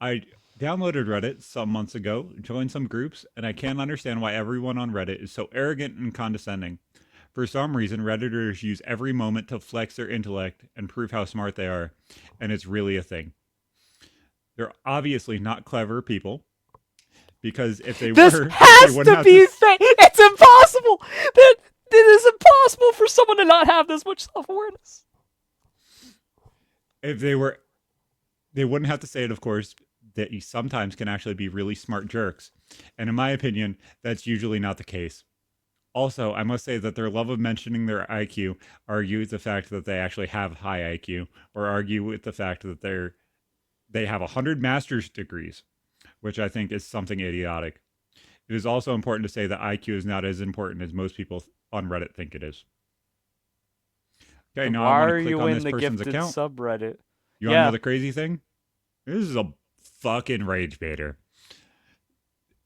A: I downloaded Reddit some months ago, joined some groups, and I can't understand why everyone on Reddit is so arrogant and condescending. For some reason, Redditors use every moment to flex their intellect and prove how smart they are, and it's really a thing. They're obviously not clever people because if they
B: This
A: were, they
B: has
A: wouldn't
B: to
A: have to.
B: be fake. It's impossible. It is impossible for someone to not have this much self-awareness.
A: If they were, they wouldn't have to say it, of course, that you sometimes can actually be really smart jerks. And in my opinion, that's usually not the case. Also, I must say that their love of mentioning their IQ argue with the fact that they actually have high IQ, or argue with the fact that they have 100 master's degrees, which I think is something idiotic. It is also important to say that IQ is not as important as most people on Reddit think it is. Okay,
B: Then
A: now I
B: why
A: want to
B: are
A: click
B: you
A: on
B: in
A: this
B: the
A: person's
B: gifted
A: account.
B: subreddit?
A: You want to know
B: Yeah.
A: the crazy thing? This is a fucking rage baiter.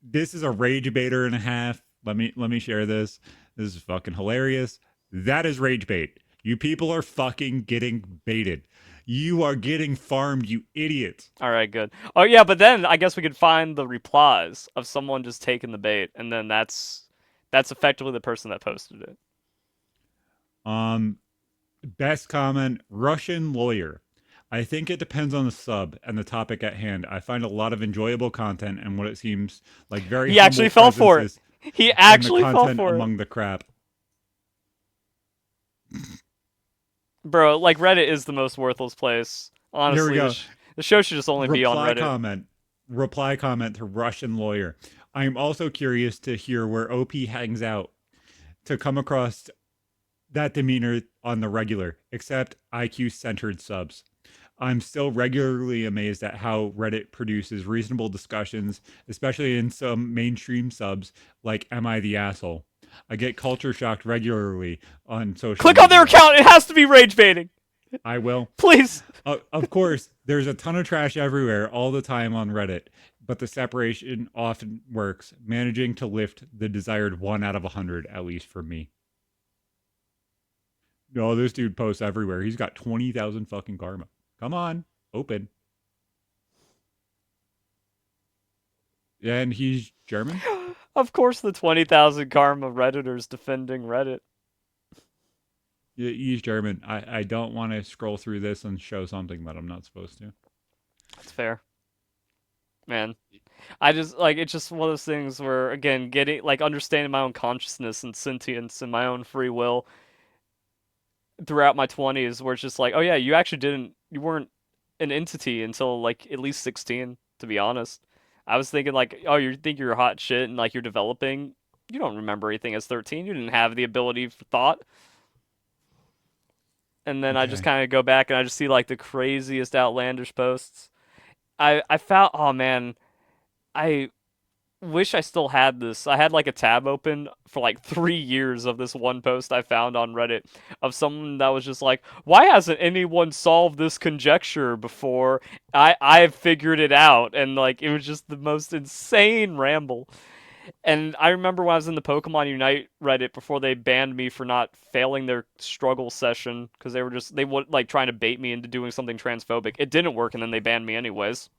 A: This is a rage baiter and a half. Let me share this. This is fucking hilarious. That is rage bait. You people are fucking getting baited. You are getting farmed, you idiots.
B: All right, good. Oh yeah, but then I guess we could find the replies of someone just taking the bait, and then that's effectively the person that posted it.
A: Um, Best comment, Russian lawyer. I think it depends on the sub and the topic at hand. I find a lot of enjoyable content and what it seems like very
B: He
A: humble
B: actually fell for it.
A: presences
B: He
A: and the
B: actually fell
A: content
B: for it.
A: among the crap.
B: Bro, like Reddit is the most worthless place.
A: Here we
B: Honestly,
A: go.
B: the show should just only be on
A: Reply
B: Reddit.
A: comment. Reply comment to Russian lawyer. I am also curious to hear where OP hangs out to come across that demeanor on the regular, except IQ centered subs. I'm still regularly amazed at how Reddit produces reasonable discussions, especially in some mainstream subs like Am I the Asshole? I get culture shocked regularly on social
B: Click on their
A: media.
B: account. It has to be rage baiting.
A: I will.
B: Please.
A: Of course, there's a ton of trash everywhere all the time on Reddit, but the separation often works, managing to lift the desired 1 out of 100, at least for me. No, this dude posts everywhere. He's got 20,000 fucking karma. Come on, open. And he's German?
B: Of course, the 20,000 karma Redditors defending Reddit.
A: He's German. I don't want to scroll through this and show something that I'm not supposed to.
B: That's fair. Man. I just, like, it's just one of those things where, again, getting, like, understanding my own consciousness and sentience and my own free will throughout my 20s, where it's just like, oh yeah, you weren't an entity until, like, at least 16, to be honest. I was thinking, like, oh, you think you're hot shit and, like, you're developing. You don't remember anything as 13. You didn't have the ability for thought. And then I just
A: Okay.
B: kind of go back and I just see, like, the craziest outlandish posts. I found, oh man, I wish I still had this. I had like a tab open for like 3 years of this one post I found on Reddit of someone that was just like, "Why hasn't anyone solved this conjecture before? I've figured it out." And like it was just the most insane ramble. And I remember when I was in the Pokemon Unite Reddit before they banned me for not failing their struggle session because they would like trying to bait me into doing something transphobic. It didn't work, and then they banned me anyways.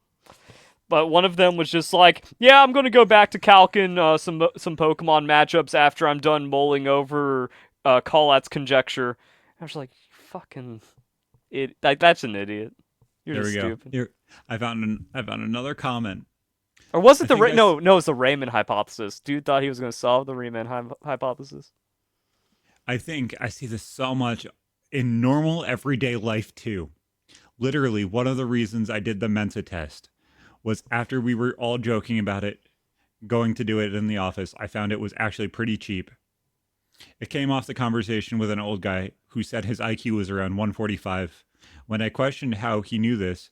B: But one of them was just like, "Yeah, I'm gonna go back to calcing some Pokemon matchups after I'm done mulling over Collat's conjecture." I was like, "Fucking it, like that's an idiot. You're
A: There
B: just
A: we go.
B: stupid."
A: Here, I found another comment.
B: Or was
A: I
B: it the
A: think
B: No, no, it's the Raymond hypothesis. Dude thought he was gonna solve the Rayman hypothesis.
A: I think I see this so much in normal everyday life too. Literally, one of the reasons I did the Mensa test was after we were all joking about it, going to do it in the office. I found it was actually pretty cheap. It came off the conversation with an old guy who said his IQ was around 145. When I questioned how he knew this,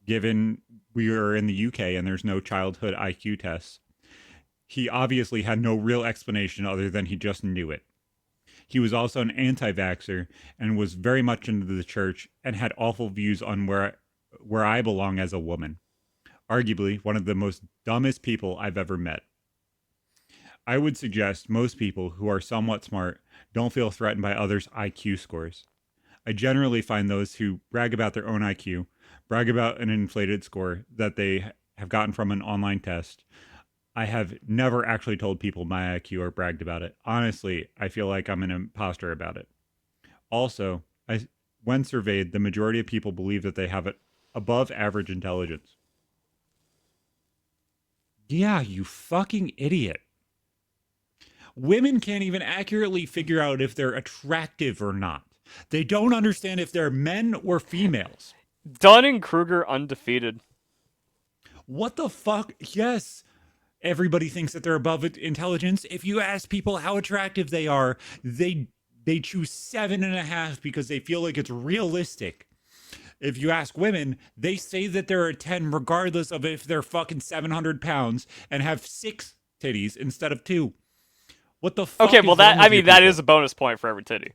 A: given we were in the UK and there's no childhood IQ tests, he obviously had no real explanation other than he just knew it. He was also an anti vaxxer and was very much into the church and had awful views on where I belong as a woman. Arguably, one of the most dumbest people I've ever met. I would suggest most people who are somewhat smart don't feel threatened by others' IQ scores. I generally find those who brag about their own IQ, brag about an inflated score that they have gotten from an online test. I have never actually told people my IQ or bragged about it. Honestly, I feel like I'm an imposter about it. Also, when surveyed, the majority of people believe that they have it above average intelligence. Yeah, you fucking idiot. Women can't even accurately figure out if they're attractive or not. They don't understand if they're men or females.
B: Dunning-Kruger undefeated.
A: What the fuck? Yes, everybody thinks that they're above intelligence. If you ask people how attractive they are, they choose 7.5 because they feel like it's realistic. If you ask women, they say that they're a 10 regardless of if they're fucking 700 pounds and have 6 titties instead of 2. What the fuck?
B: Okay, well
A: is wrong with you
B: that
A: people?
B: is a bonus point for every titty.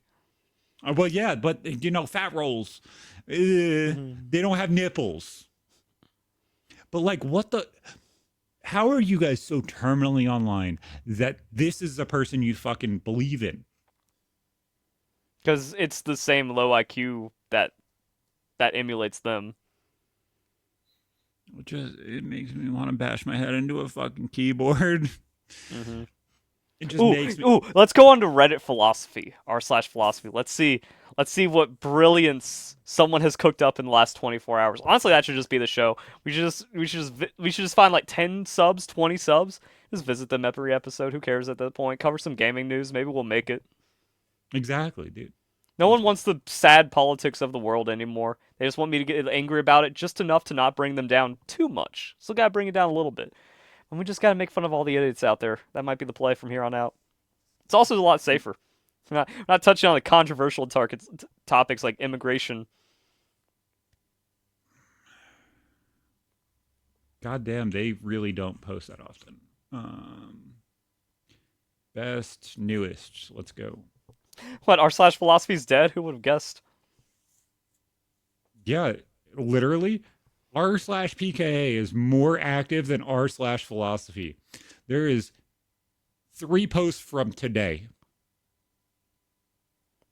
A: Well, yeah, but fat rolls, they don't have nipples. But like, what the? How are you guys so terminally online that this is the person you fucking believe in?
B: Because it's the same low IQ that emulates them.
A: It makes me want to bash my head into a fucking keyboard.
B: Mm-hmm.
A: It just makes me.
B: Let's go on to Reddit philosophy, r/philosophy. Let's see Let's see what brilliance someone has cooked up in the last 24 hours. Honestly, that should just be the show. We should just find like 10 subs, 20 subs. Just visit them every episode. Who cares at that point? Cover some gaming news. Maybe we'll make it.
A: Exactly, dude.
B: No one wants the sad politics of the world anymore. They just want me to get angry about it just enough to not bring them down too much. Still gotta bring it down a little bit. And we just gotta make fun of all the idiots out there. That might be the play from here on out. It's also a lot safer. We're not touching on the controversial topics like immigration.
A: Goddamn, they really don't post that often. Best newest. Let's go.
B: What, r/philosophy's dead? Who would have guessed?
A: Yeah, literally, r slash PKA is more active than r slash philosophy. There is 3 posts from today.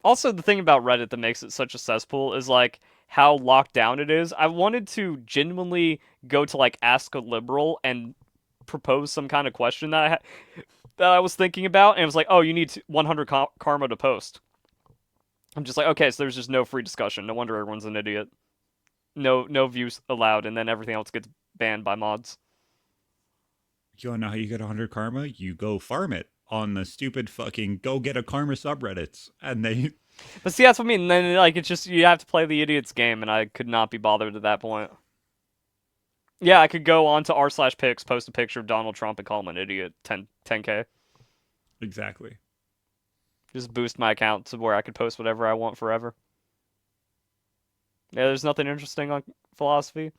B: Also, the thing about Reddit that makes it such a cesspool is like how locked down it is. I wanted to genuinely go to like Ask a Liberal and propose some kind of question that I was thinking about, and it was like, oh, you need 100 karma to post. I'm just like, okay, so there's just no free discussion. No wonder everyone's an idiot. No views allowed, and then everything else gets banned by mods.
A: You don't know how you get 100 karma? You go farm it on the stupid fucking go get a karma subreddits. And they.
B: But see, that's what I mean. And then, like, it's just, you have to play the idiot's game, and I could not be bothered at that point. Yeah, I could go on to r/pics, post a picture of Donald Trump, and call him an idiot. 10K.
A: Exactly.
B: Just boost my account to where I could post whatever I want forever. Yeah, there's nothing interesting on philosophy.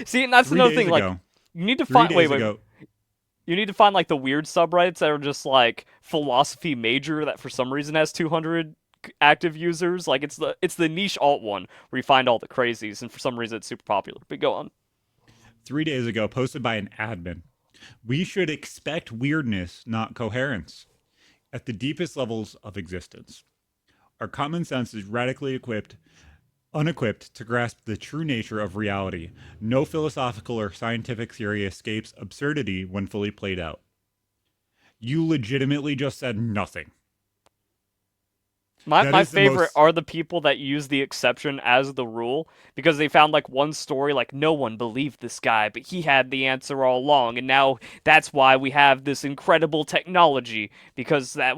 B: See, and that's another thing. Like, you need to find. Wait. You need to find like the weird subreddits that are just like philosophy major that for some reason has 200 active users. Like it's the niche alt one where you find all the crazies, and for some reason it's super popular. But go on.
A: 3 days ago, posted by an admin. We should expect weirdness, not coherence, at the deepest levels of existence. Our common sense is radically unequipped to grasp the true nature of reality. No philosophical or scientific theory escapes absurdity when fully played out. You legitimately just said nothing.
B: My favorite are the people that use the exception as the rule, because they found like one story like no one believed this guy, but he had the answer all along, and now that's why we have this incredible technology, because the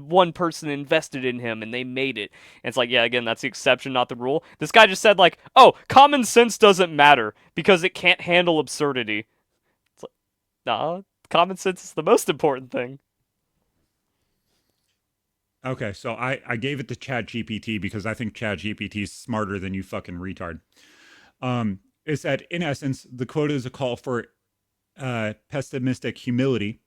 B: one person invested in him and they made it. And it's like, yeah, again, that's the exception, not the rule. This guy just said like, oh, common sense doesn't matter because it can't handle absurdity. It's like, nah, common sense is the most important thing.
A: Okay, so I gave it to ChatGPT because I think ChatGPT is smarter than you fucking retard. It said, in essence, the quote is a call for pessimistic humility,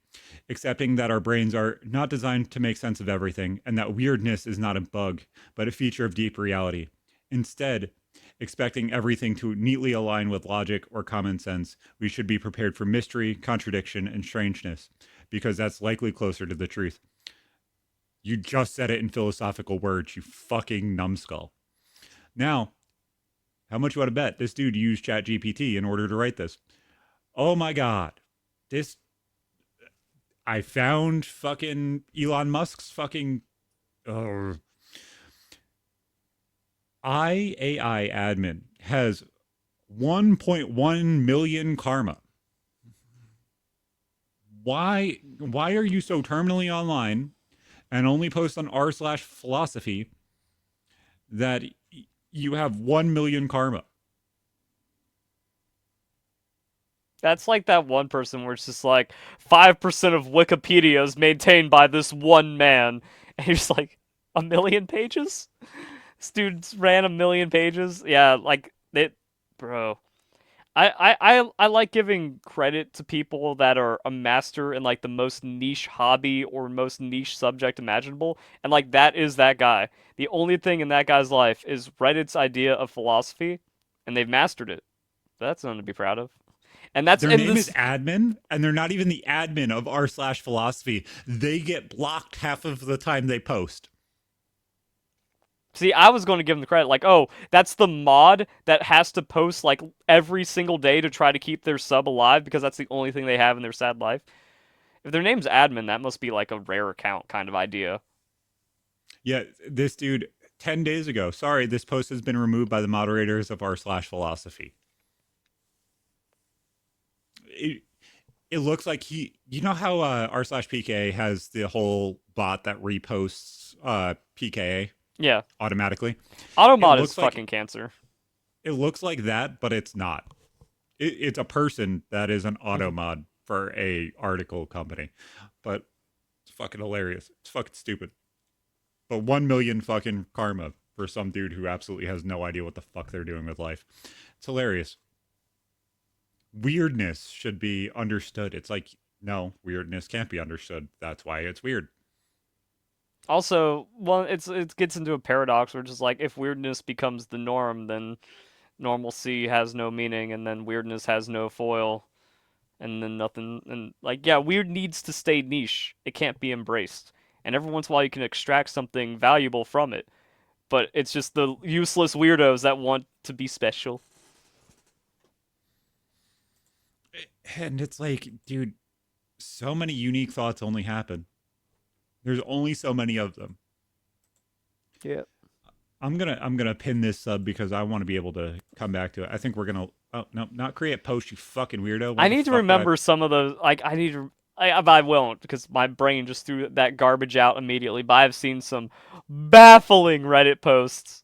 A: accepting that our brains are not designed to make sense of everything, and that weirdness is not a bug, but a feature of deep reality. Instead, expecting everything to neatly align with logic or common sense, we should be prepared for mystery, contradiction, and strangeness, because that's likely closer to the truth. You just said it in philosophical words, you fucking numbskull. Now, how much you want to bet this dude used ChatGPT in order to write this? Oh my God. I found fucking Elon Musk's fucking IAI admin has 1.1 million karma. Why are you so terminally online and only post on r/philosophy that you have 1 million karma?
B: That's like that one person where it's just like 5% of Wikipedia is maintained by this one man, and you're just like, a million pages? This dude's ran a million pages? Yeah, like it, bro. I like giving credit to people that are a master in like the most niche hobby or most niche subject imaginable, and like that is that guy. The only thing in that guy's life is Reddit's idea of philosophy, and they've mastered it. That's something to be proud of. And that's
A: their name is admin, and they're not even the admin of r/philosophy. They get blocked half of the time they post.
B: See, I was going to give them the credit, like, oh, that's the mod that has to post, like, every single day to try to keep their sub alive because that's the only thing they have in their sad life. If their name's admin, that must be, like, a rare account kind of idea.
A: Yeah, this dude, 10 days ago. Sorry, this post has been removed by the moderators of r/philosophy. It, it looks like you know how r/PKA has the whole bot that reposts PKA
B: Yeah.
A: automatically. It
B: Automod is
A: looks like
B: fucking cancer.
A: it looks like that, but it's not. It's a person that is an auto mod for a article company, but it's fucking hilarious. It's fucking stupid. But 1 million fucking karma for some dude who absolutely has no idea what the fuck they're doing with life. It's hilarious. Weirdness should be understood. It's like, no, weirdness can't be understood. That's why it's weird.
B: Also, well, it gets into a paradox where just like if weirdness becomes the norm, then normalcy has no meaning, and then weirdness has no foil, and then nothing. And like, yeah, weird needs to stay niche. It can't be embraced. And every once in a while, you can extract something valuable from it, but it's just the useless weirdos that want to be special.
A: And it's like, dude, so many unique thoughts only happen. There's only so many of them.
B: Yeah.
A: I'm gonna pin this sub because I want to be able to come back to it. I think we're gonna. Oh no, not create post, you fucking weirdo. What
B: I
A: the
B: need to
A: fuck would I-
B: remember some of those. Like, I need to. I won't because my brain just threw that garbage out immediately. But I've seen some baffling Reddit posts.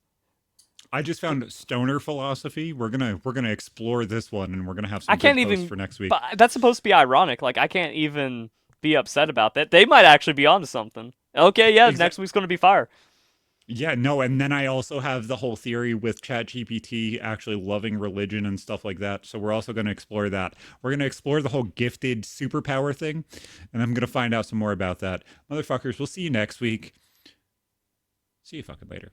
A: I just found stoner philosophy. We're gonna explore this one, and we're gonna have
B: I
A: some
B: can't
A: good posts
B: even.
A: for next week.
B: But that's supposed to be ironic. Like, I can't even be upset about that. They might actually be onto something. Okay, yeah, next week's gonna be fire.
A: Yeah, no, and then I also have the whole theory with ChatGPT actually loving religion and stuff like that. So we're also going to explore that. We're going to explore the whole gifted superpower thing, and I'm going to find out some more about that. Motherfuckers, we'll see you next week. See you fucking later.